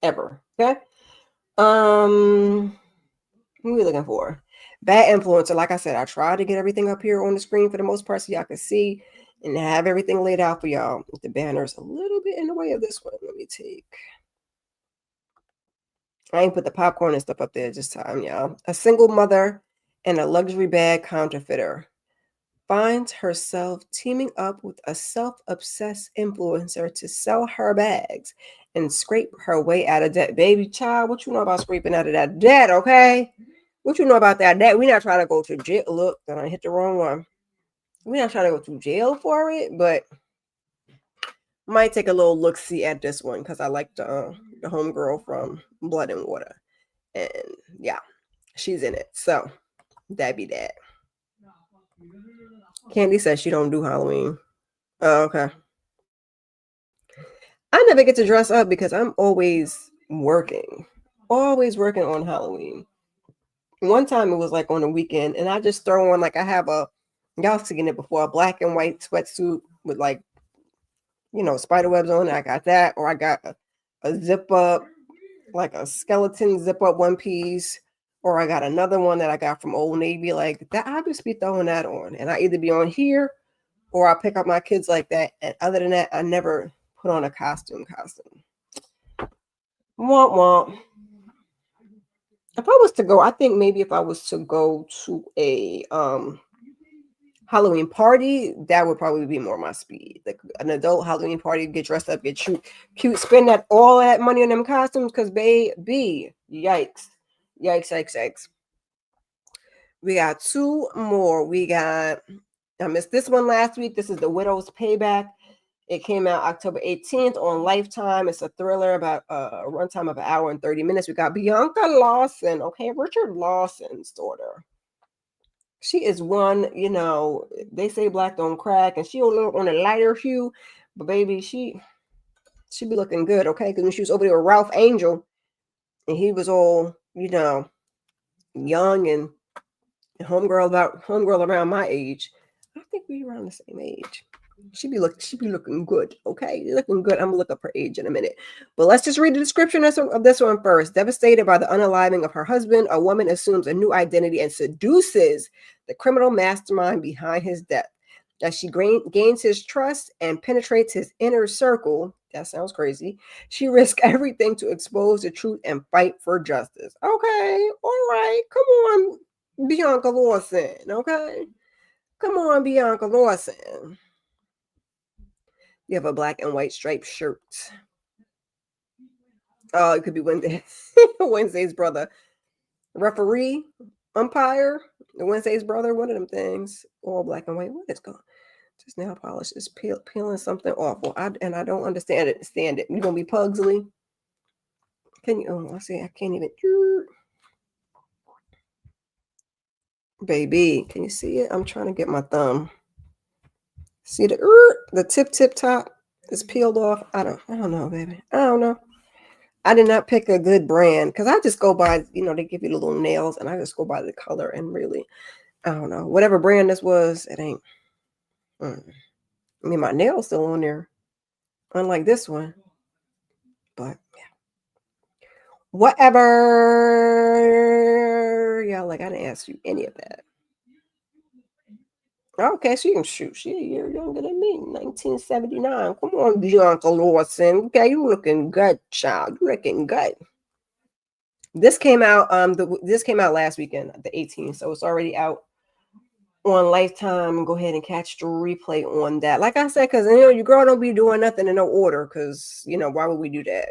[SPEAKER 1] Ever. Okay? What are we looking for? Bad Influencer. Like I said, I tried to get everything up here on the screen for the most part so y'all can see and have everything laid out for y'all. The banner's a little bit in the way of this one. Let me take. I ain't put the popcorn and stuff up there this time, y'all. A single mother and a luxury bag counterfeiter finds herself teaming up with a self-obsessed influencer to sell her bags and scrape her way out of debt. Baby child, what you know about scraping out of that debt, okay? What you know about that debt? We're not trying to go to jail. Look, then I hit the wrong one. We're not trying to go to jail for it, but might take a little look-see at this one because I like the homegirl from Blood and Water. And yeah, she's in it. So that'd be that. Candy says she don't do Halloween. Oh, okay. I never get to dress up because I'm always working on Halloween. One time it was like on a weekend, and I just throw on like I have a y'all seen it before, a black and white sweatsuit with like spider webs on it. I got that, or I got a zip up, like a skeleton zip up one piece, or I got another one that I got from Old Navy. Like that, I just be throwing that on, and I either be on here or I pick up my kids like that. And other than that, I never put on a costume. Womp womp. If I was to go, I think maybe if I was to go to a Halloween party, that would probably be more my speed. Like an adult Halloween party, get dressed up, get cute, spend all that money on them costumes, because baby, yikes, yikes, yikes, yikes. We got two more. I missed this one last week. This is The Widow's Payback. It came out October 18th on Lifetime. It's a thriller about a runtime of 1 hour and 30 minutes. We got Bianca Lawson, okay, Richard Lawson's daughter. She is one, they say black don't crack, and she a little on a lighter hue, but baby, she be looking good, okay? Because when she was over there with Ralph Angel, and he was all, young and homegirl around my age. I think we around the same age. She be looking good, okay? Looking good. I'm gonna look up her age in a minute. But let's just read the description of this one first. Devastated by the unaliving of her husband, a woman assumes a new identity and seduces the criminal mastermind behind his death. As she gains his trust and penetrates his inner circle, that sounds crazy, she risks everything to expose the truth and fight for justice. Okay, all right, come on, Bianca Lawson, okay? Come on, Bianca Lawson. You have a black and white striped shirt. Oh, it could be Wednesday's brother. Referee, umpire, the Wednesday's brother, one of them things. All black and white. What is going on? Just nail polish is peeling something awful. I don't understand it. Stand it. You gonna be Pugsley? Can you? Oh, I see. I can't even. Baby, can you see it? I'm trying to get my thumb. See the tip top is peeled off. I don't know, baby. I don't know. I did not pick a good brand because I just go by, they give you the little nails, and I just go by the color, and really, I don't know. Whatever brand this was, it ain't. I mean, my nail's still on there, unlike this one. But yeah. Whatever. Yeah, like I didn't ask you any of that. Okay, so you can shoot. She a year younger than me, 1979. Come on, Bianca Lawson. Okay, you looking good, child. You looking good. This came out this came out last weekend, the 18th, so it's already out on Lifetime. Go ahead and catch the replay on that. Like I said, because your girl don't be doing nothing in no order, because why would we do that?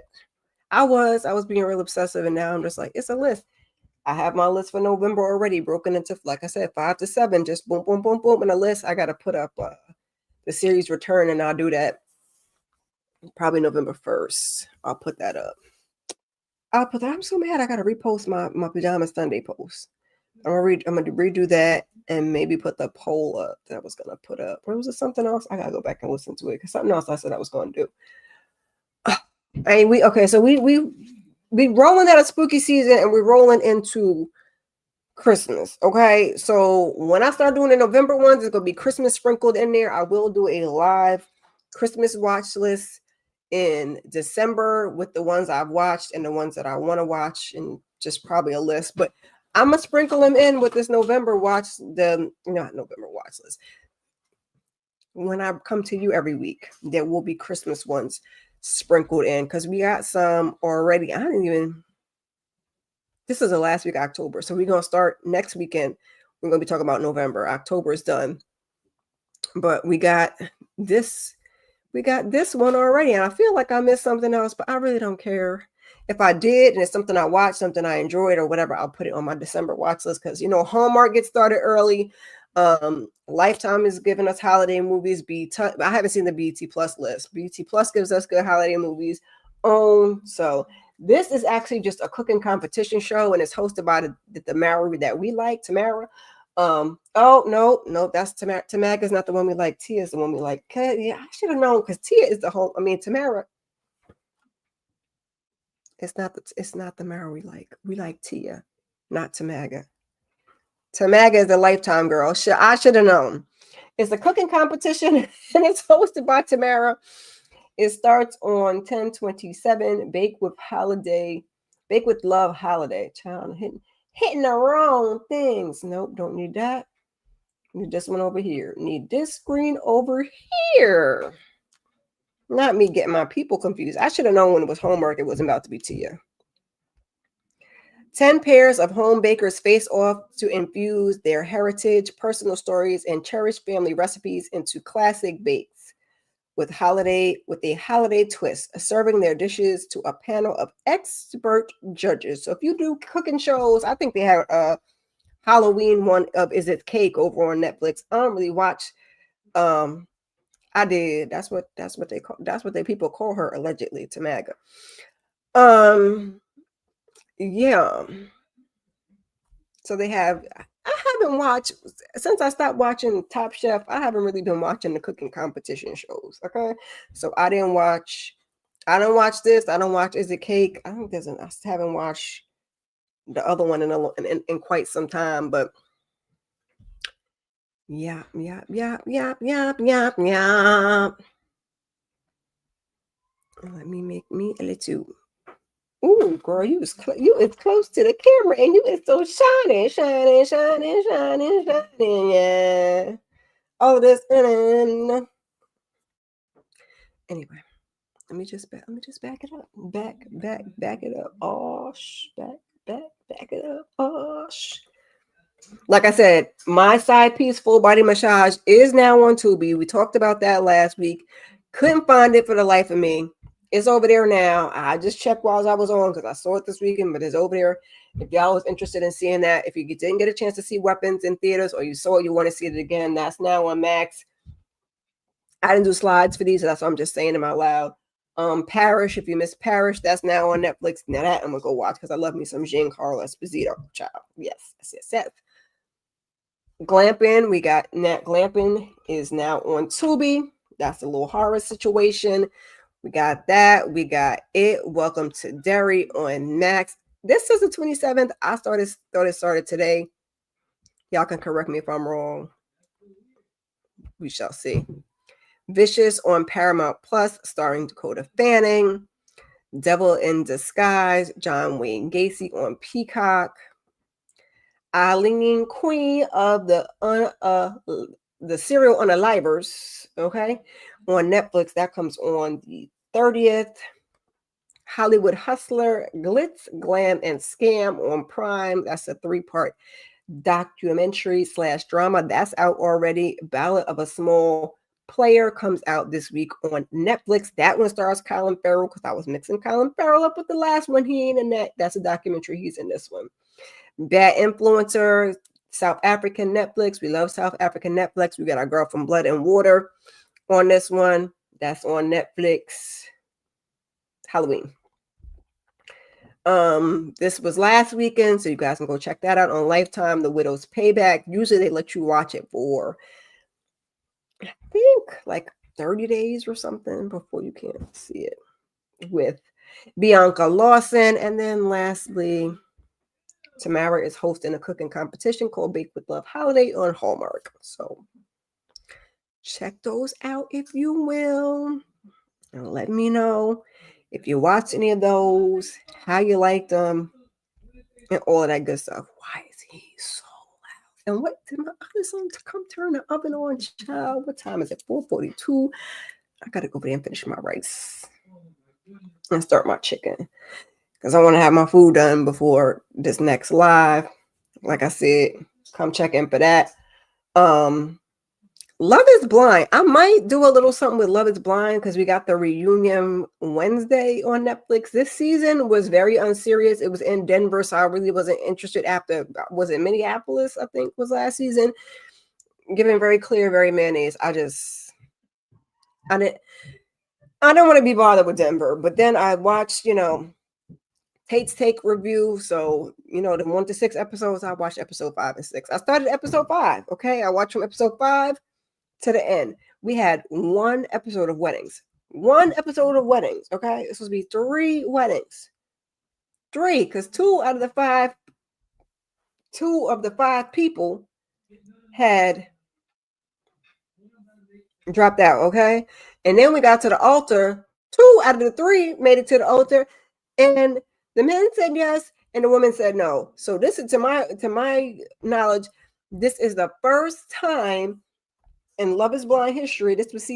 [SPEAKER 1] I was being real obsessive, and now I'm just like, it's a list. I have my list for November already broken into, like I said, 5 to 7, just boom, boom, boom, boom in a list. I got to put up the series Return, and I'll do that probably November 1st. I'll put that up. I'm so mad. I got to repost my Pajama Sunday post. I'm gonna redo that and maybe put the poll up that I was gonna put up. Or was it something else? I gotta go back and listen to it, because something else I said I was gonna do. So we rolling out of spooky season, and we're rolling into Christmas. Okay, so when I start doing the November ones, it's gonna be Christmas sprinkled in there. I will do a live Christmas watch list in December with the ones I've watched and the ones that I want to watch, and just probably a list. But I'm gonna sprinkle them in with this November watch list. When I come to you every week, there will be Christmas ones sprinkled in, because we got some already. This is the last week of October, so we're gonna start next weekend. We're gonna be talking about November. October is done, but we got this one already, and I feel like I missed something else, but I really don't care. If I did, and it's something I watched, something I enjoyed, or whatever, I'll put it on my December watch list, because Hallmark gets started early. Lifetime is giving us holiday movies. I haven't seen the BT Plus list. BT Plus gives us good holiday movies. So this is actually just a cooking competition show, and it's hosted by the Tamara that we like, Tamara. Oh no, that's Tamara. Tamara is not the one we like. Tia is the one we like. Yeah, I should have known, because Tia is Tamara It's not the Mara we like. We like Tia, not Tamaga. Tamaga is the Lifetime girl. I should have known. It's a cooking competition and it's hosted by Tamara. It starts on 10/27. Bake with Love Holiday. Child hitting the wrong things. Nope, don't need that. Need this one over here. Need this screen over here. Not me getting my people confused. I should have known when it was homework it wasn't about to be Tia. 10 pairs of home bakers face off to infuse their heritage, personal stories, and cherished family recipes into classic bakes with a holiday twist, serving their dishes to a panel of expert judges. So if you do cooking shows, I think they have a Halloween one of Is It Cake over on Netflix. I don't really watch. I did. That's what people call her allegedly, Tamaga. Yeah. So they have. I haven't watched since I stopped watching Top Chef. I haven't really been watching the cooking competition shows. Okay, so I don't watch this. I don't watch Is It Cake. I haven't watched the other one in quite some time. But yeah. Let me make me a little. Ooh, girl, you is close to the camera and you is so shiny. Yeah. All this and anyway, let me just back it up. Back it up. Oh, back it up. Oh, like I said, my side piece full body massage is now on Tubi. We talked about that last week. Couldn't find it for the life of me. It's over there now. I just checked while I was on because I saw it this weekend, but it's over there. If y'all was interested in seeing that, if you didn't get a chance to see Weapons in theaters or you saw it, you want to see it again, that's now on Max. I didn't do slides for these, so that's what I'm just saying them out loud. Parish, if you missed Parish, that's now on Netflix. Now that I'm gonna go watch because I love me some Giancarlo Esposito, child. Yes. Glamping, we got Nat Glamping is now on Tubi. That's a little horror situation. We got that. We got It. Welcome to Derry on Max. This is the 27th. I thought it started today. Y'all can correct me if I'm wrong. We shall see. Vicious on Paramount Plus, starring Dakota Fanning. Devil in Disguise, John Wayne Gacy on Peacock. Eileen, Queen of the Serial Unalivers, okay, on Netflix. That comes on the 30th. Hollywood Hustler, Glitz, Glam, and Scam on Prime. That's a 3-part documentary / drama. That's out already. Ballad of a Small Player comes out this week on Netflix. That one stars Colin Farrell because I was mixing Colin Farrell up with the last one. He ain't in that. That's a documentary. He's in this one. Bad Influencer, South African Netflix. We love South African Netflix. We got our girl from Blood and Water on this one. That's on Netflix. Halloween. This was last weekend, so you guys can go check that out on Lifetime. The Widow's Payback. Usually they let you watch it for, I think, like 30 days or something before you can see it with Bianca Lawson. And then lastly, Tamara is hosting a cooking competition called Bake with Love Holiday on Hallmark. So check those out if you will. And let me know if you watch any of those, how you liked them, and all of that good stuff. Why is he so loud? And what did my other son come turn the oven on, child? What time is it? 4:42. I gotta go over there and finish my rice and start my chicken because I want to have my food done before this next live. Like I said, come check in for that. Love is Blind. I might do a little something with Love is Blind because we got the reunion Wednesday on Netflix. This season was very unserious. It was in Denver, so I really wasn't interested after. Was it Minneapolis, I think, was last season? Giving very clear, very mayonnaise. I didn't want to be bothered with Denver. But then I watched, Tate's Take review. So, the 1 to 6 episodes, I watched episode 5 and 6. I started episode 5. Okay. I watched from episode 5 to the end. We had one episode of weddings. Okay. This was be 3 weddings. 3, because two of the five people had dropped out. Okay, and then we got to the altar. 2 out of the 3 made it to the altar, and the men said yes, and the woman said no. So this is, to my knowledge, this is the first time in Love Is Blind history. This was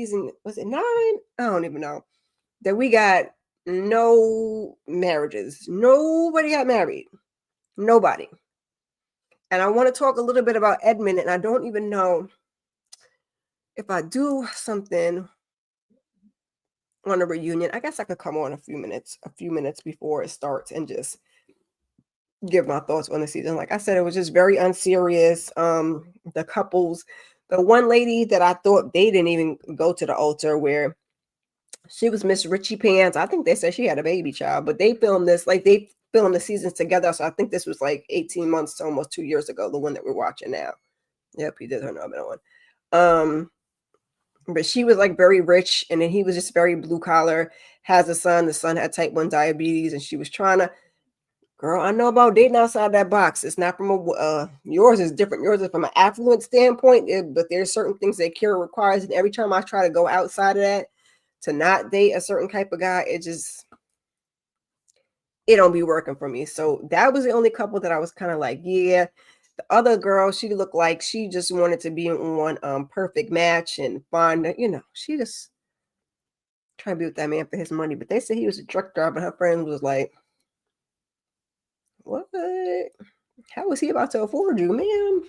[SPEAKER 1] it 9? I don't even know. That we got no marriages. Nobody got married. Nobody. And I want to talk a little bit about Edmund, and I don't even know if I do something on a reunion. I guess I could come on a few minutes before it starts and just give my thoughts on the season. Like I said, it was just very unserious. The couples, the one lady that I thought they didn't even go to the altar, where she was Miss Richie Pants. I think they said she had a baby child, but they filmed this, like they filmed the seasons together. So I think this was like 18 months to almost 2 years ago, the one that we're watching now. Yep, he did her another one. But she was like very rich, and then he was just very blue collar, has a son. The son had type 1 diabetes, and she was trying to, girl, I know about dating outside that box. It's not from yours is different. Yours is from an affluent standpoint, but there's certain things that Kira requires. And every time I try to go outside of that to not date a certain type of guy, it don't be working for me. So that was the only couple that I was kind of like, yeah. The other girl, she looked like she just wanted to be in one perfect match and find, she just trying to be with that man for his money. But they said he was a truck driver, and her friend was like, what? How was he about to afford you, man?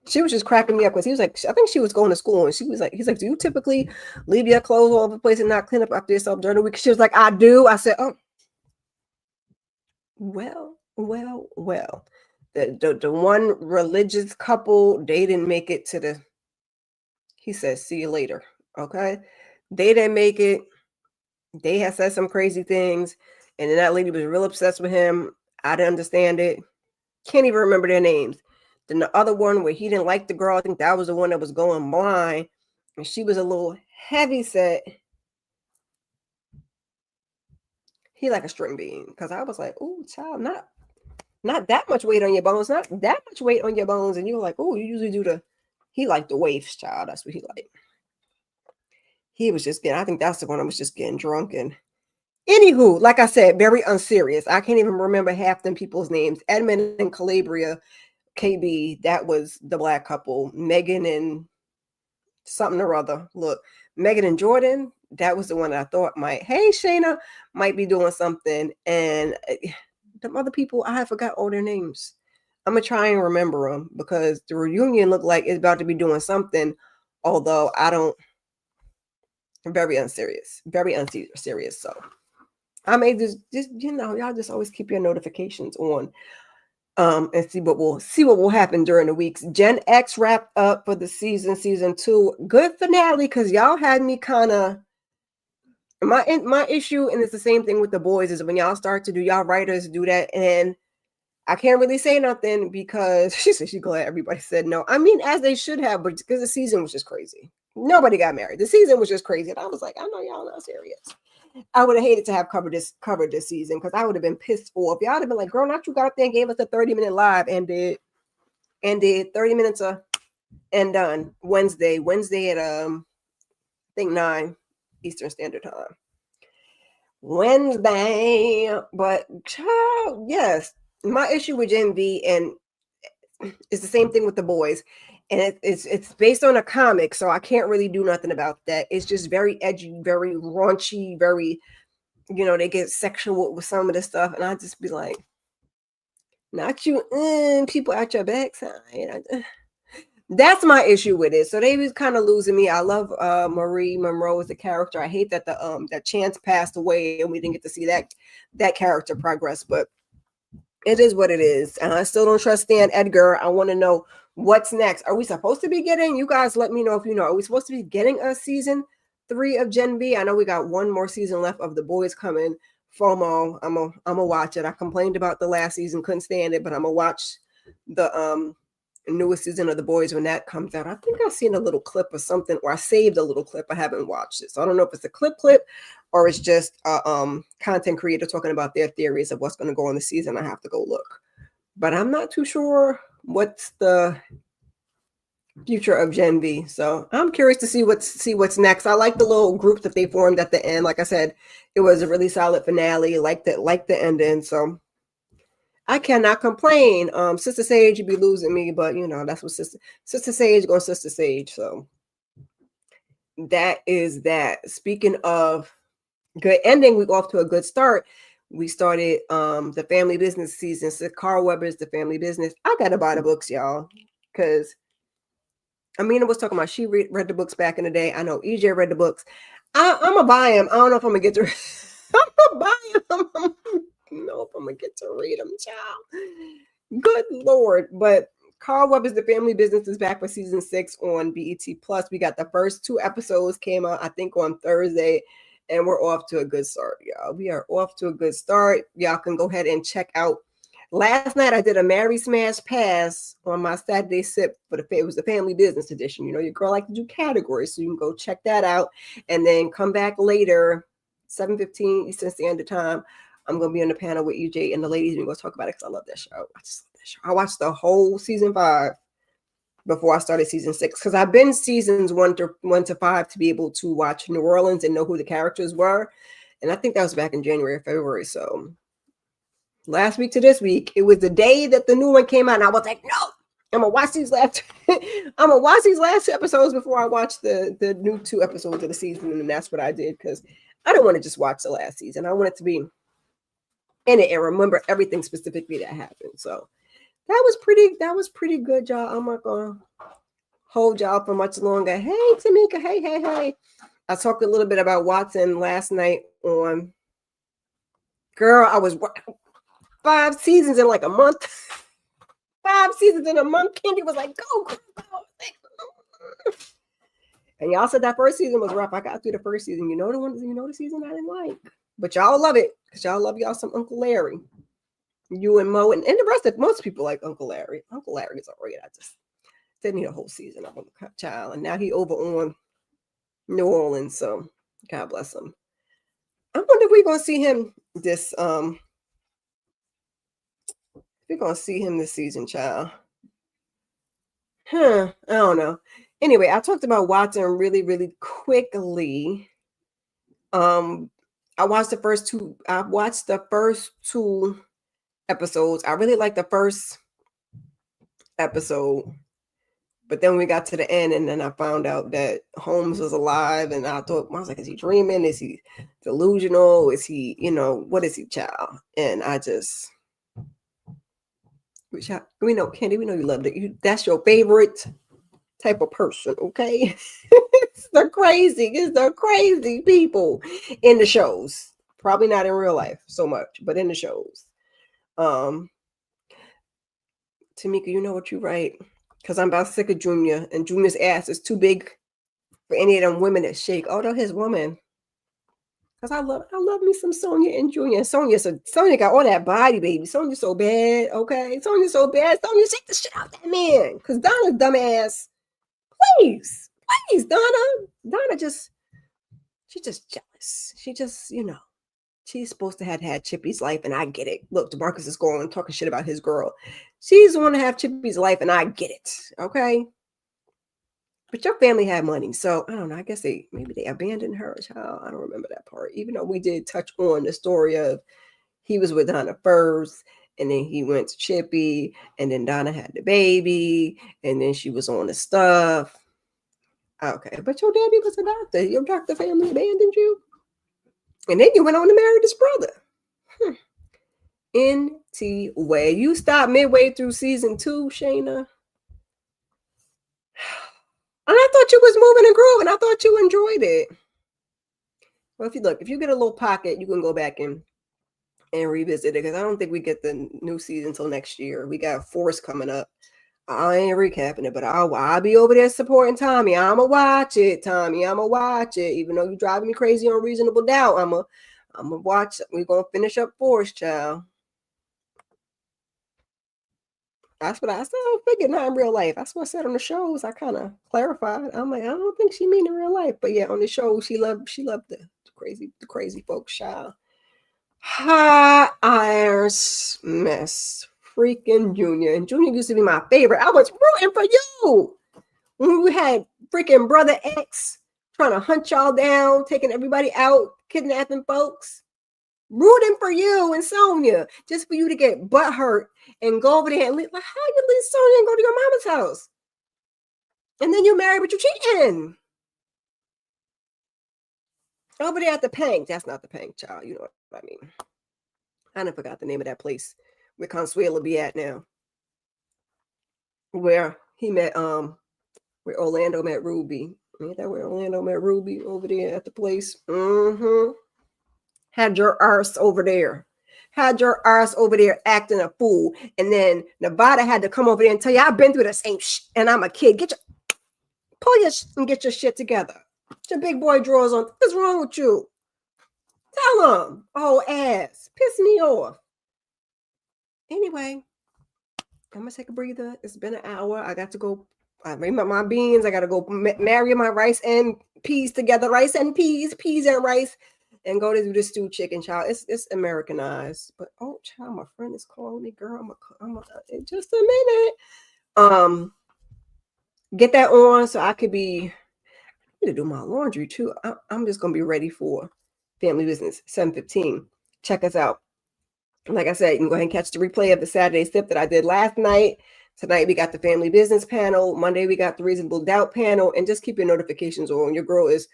[SPEAKER 1] She was just cracking me up because he was like, I think she was going to school, and he's like, do you typically leave your clothes all over the place and not clean up after yourself during the week? She was like, I do. I said, oh, well. The one religious couple, they didn't make it to the, he says, see you later. Okay. They didn't make it. They had said some crazy things. And then that lady was real obsessed with him. I didn't understand it. Can't even remember their names. Then the other one where he didn't like the girl, I think that was the one that was going blind. And she was a little heavy set. He like a string bean. Because I was like, oh, child, not that much weight on your bones, not that much weight on your bones. And you were like, oh, you usually do he liked the waifs, child. That's what he liked. He was just I think that's the one I was just getting drunk. And anywho, like I said, very unserious. I can't even remember half them people's names. Edmund and Calabria, KB, that was the black couple. Megan and something or other. Look, Megan and Jordan, that was the one that I thought hey, Shayna, might be doing something. And them other people, I forgot all their names. I'm going to try and remember them because the reunion looked like it's about to be doing something, although I don't, very unserious. So I may just y'all just always keep your notifications on and see what will happen during the weeks. Gen X wrapped up for the season 2. Good finale, because y'all had me kind of, my issue, and it's the same thing with the boys, is when y'all start to do, y'all writers do that, and I can't really say nothing because she said she's glad everybody said no. I mean, as they should have, but because the season was just crazy. Nobody got married. The season was just crazy. And I was like, I know y'all not serious. I would have hated to have covered this season because I would have been pissed off. Y'all would have been like, girl, not you got up there and gave us a 30-minute live and did 30 minutes and done Wednesday at I think 9 Eastern Standard Time. Wednesday, but child, yes. My issue with Gen V and it's the same thing with the boys, and it's based on a comic, so I can't really do nothing about that. It's just very edgy, very raunchy, very, they get sexual with some of the stuff, and I just be like, not you, people at your backside. That's my issue with it. So they was kind of losing me. I love Marie Monroe as a character. I hate that that Chance passed away and we didn't get to see that character progress, but it is what it is. And I still don't trust Stan Edgar. I want to know what's next. Are we supposed to be getting, you guys let me know if you know, are we supposed to be getting a season 3 of Gen V? I know we got one more season left of The Boys coming. FOMO. I'm gonna watch it. I complained about the last season, couldn't stand it, but I'm gonna watch the newest season of The Boys when that comes out. I think I've seen a little clip or something, or I saved a little clip. I haven't watched it, so I don't know if it's a clip, or it's just a content creator talking about their theories of what's going to go on the season. I have to go look, but I'm not too sure what's the future of Gen V. So I'm curious to see what's next. I like the little group that they formed at the end. Like I said, it was a really solid finale. Like the ending. So I cannot complain. Sister Sage, you'd be losing me, but you know, that's what Sister Sage going Sister Sage. So that is that. Speaking of good ending, we off to a good start. We started the Family Business season. So Carl Weber's The Family Business. I gotta buy the books, y'all, because Amina was talking about she read the books back in the day. I know EJ read the books. I'm gonna buy them. I don't know if I'm gonna get to. I'm gonna buy them. I don't know if I'm gonna get to read them, child. Good Lord! But Carl Weber's The Family Business is back for season 6 on BET Plus. We got the first 2 episodes came out, I think, on Thursday, and we're off to a good start, y'all. We are off to a good start. Y'all can go ahead and check out. Last night I did a Mary Smash Pass on my Saturday sip for it was the Family Business edition. You know, your girl like to do categories, so you can go check that out and then come back later, 7:15 Eastern Standard Time. I'm gonna be on the panel with EJ and the ladies, and we're gonna talk about it because I love that show. I just love that show. I watched the whole season 5 before I started season 6 because I've been seasons 1 to 5 to be able to watch New Orleans and know who the characters were, and I think that was back in January or February. So last week to this week, it was the day that the new one came out, and I was like, no, I'm gonna watch these last 2 episodes before I watch the new 2 episodes of the season, and that's what I did because I don't want to just watch the last season. I want it to be in it and remember everything specifically that happened. So that was pretty good, y'all. I'm not gonna hold y'all for much longer. Hey, Tamika. Hey. I talked a little bit about Watson last night on. Girl, I was 5 seasons in like a month. 5 seasons in a month. Kendi was like, go. And y'all said that first season was rough. I got through the first season. You know the season I didn't like. But y'all love it. Because y'all love y'all some Uncle Larry. You and Mo and the rest of most people like Uncle Larry. Uncle Larry is alright. I just didn't need a whole season of him, child. And now he over on New Orleans. So God bless him. I wonder if we're gonna see him this we're gonna see him this season, child. I don't know. Anyway, I talked about Watson really, really quickly. I watched the first 2 episodes. I really liked the first episode, but then we got to the end, and then I found out that Holmes was alive, and I was like, is he dreaming? Is he delusional? Is he, what is he, child? And I just, we know, Kendi, we know you loved it. That's your favorite type of person, okay? It's the crazy people in the shows. Probably not in real life so much, but in the shows. Tamika, you know what you write, because I'm about sick of Junior, and Junior's ass is too big for any of them women that shake. Although his woman, because I love me some Sonya and Junior. Sonya got all that body, baby. Sonya's so bad, okay? Sonya's so bad. Sonya, shake the shit out that man, because Donna's dumbass. Please, Donna she's just jealous. She just, she's supposed to have had Chippy's life, and I get it. Look, DeMarcus is going and talking shit about his girl. She's the one to have Chippy's life, and I get it, okay? But your family had money, so I don't know. I guess maybe they abandoned her, child. I don't remember that part. Even though we did touch on the story of he was with Donna first, and then he went to Chippy, and then Donna had the baby, and then she was on the stuff. Okay, but your daddy was a doctor. Your doctor family abandoned you. And then you went on to marry this brother. Way. You stopped midway through season 2, Shayna. And I thought you was moving and grooving. I thought you enjoyed it. Well, if you get a little pocket, you can go back and revisit it, because I don't think we get the new season until next year. We got Force coming up. I ain't recapping it, but I'll be over there supporting Tommy. I'ma watch it, Tommy. I'ma watch it. Even though you're driving me crazy on Reasonable Doubt, I'ma watch it. We're gonna finish up Force, child. That's what I still figured, not in real life. That's what I said on the shows. I kind of clarified. I'm like, I don't think she mean in real life, but yeah, on the show, she loved the crazy folks, child. Hot Iron Smith, freaking Junior, and Junior used to be my favorite. I was rooting for you when we had freaking Brother X trying to hunt y'all down, taking everybody out, kidnapping folks. Rooting for you and Sonia, just for you to get butt hurt and go over there and leave. Like, how you leave Sonia and go to your mama's house? And then you married, but you cheating. Over there at the Pank. That's not the Pank, child. You know what I mean. I done forgot the name of that place where Consuelo be at now. Where he met where Orlando met Ruby. Ain't that where Orlando met Ruby over there at the place? Mm-hmm. Had your arse over there. Had your arse over there acting a fool. And then Nevada had to come over there and tell you, I've been through the same shit and I'm a kid. Pull your and get your shit together. Get your big boy drawers on. What's wrong with you? Tell him. Oh, ass. Piss me off. Anyway, I'm going to take a breather. It's been an hour. I got to go. I made my beans. I got to go marry my rice and peas together. Rice and peas and rice. And go to do the stew chicken, child. It's Americanized. But oh, child, my friend is calling me, girl. I'm in just a minute. Get that on so I could be. I need to do my laundry too. I'm just gonna be ready for family business 7:15. Check us out. Like I said, you can go ahead and catch the replay of the Saturday sip that I did last night. Tonight we got the family business panel. Monday we got the reasonable doubt panel, and just keep your notifications on. Your girl is.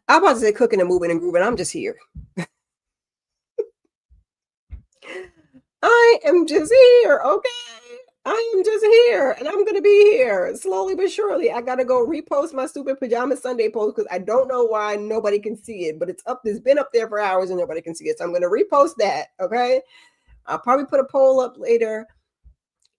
[SPEAKER 1] I'm about to say cooking and moving and grooving. I'm just here. I am just here, okay? I am just here, and I'm going to be here slowly but surely. I got to go repost my stupid Pajama Sunday post because I don't know why nobody can see it, but it's up. It's been up there for hours and nobody can see it. So I'm going to repost that, okay? I'll probably put a poll up later,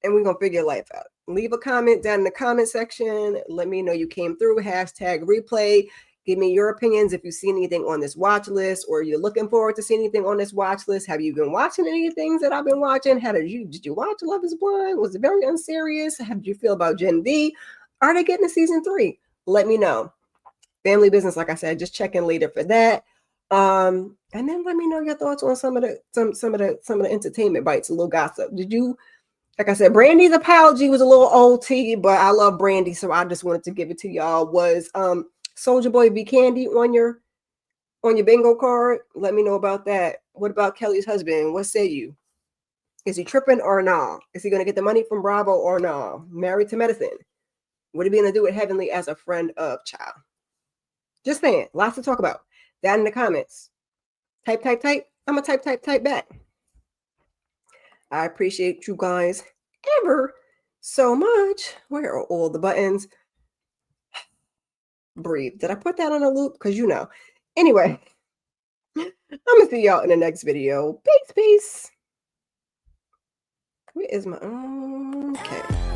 [SPEAKER 1] and we're going to figure life out. Leave a comment down in the comment section. Let me know you came through. Hashtag replay. Give me your opinions if you see anything on this watch list or you're looking forward to seeing anything on this watch list. Have you been watching any things that I've been watching? Did you watch Love is Blind? Was it very unserious? How did you feel about Gen V? Are they getting to season 3? Let me know. Family business, like I said, just check in later for that. And then let me know your thoughts on some of the entertainment bites, a little gossip. Did you, like I said, Brandy's apology was a little OT, but I love Brandy, so I just wanted to give it to y'all. Was Soldier Boy V Candy on your bingo card? Let me know about that. What about Kelly's husband? What say you? Is he tripping or nah? Is he going to get the money from Bravo or nah? Married to Medicine. What are he going to do with Heavenly as a friend of child? Just saying. Lots to talk about. That in the comments. Type. I'm going to type back. I appreciate you guys ever so much. Where are all the buttons? Breathe. Did I put that on a loop? Because you know. Anyway, I'm going to see y'all in the next video. Peace. Where is my... Okay.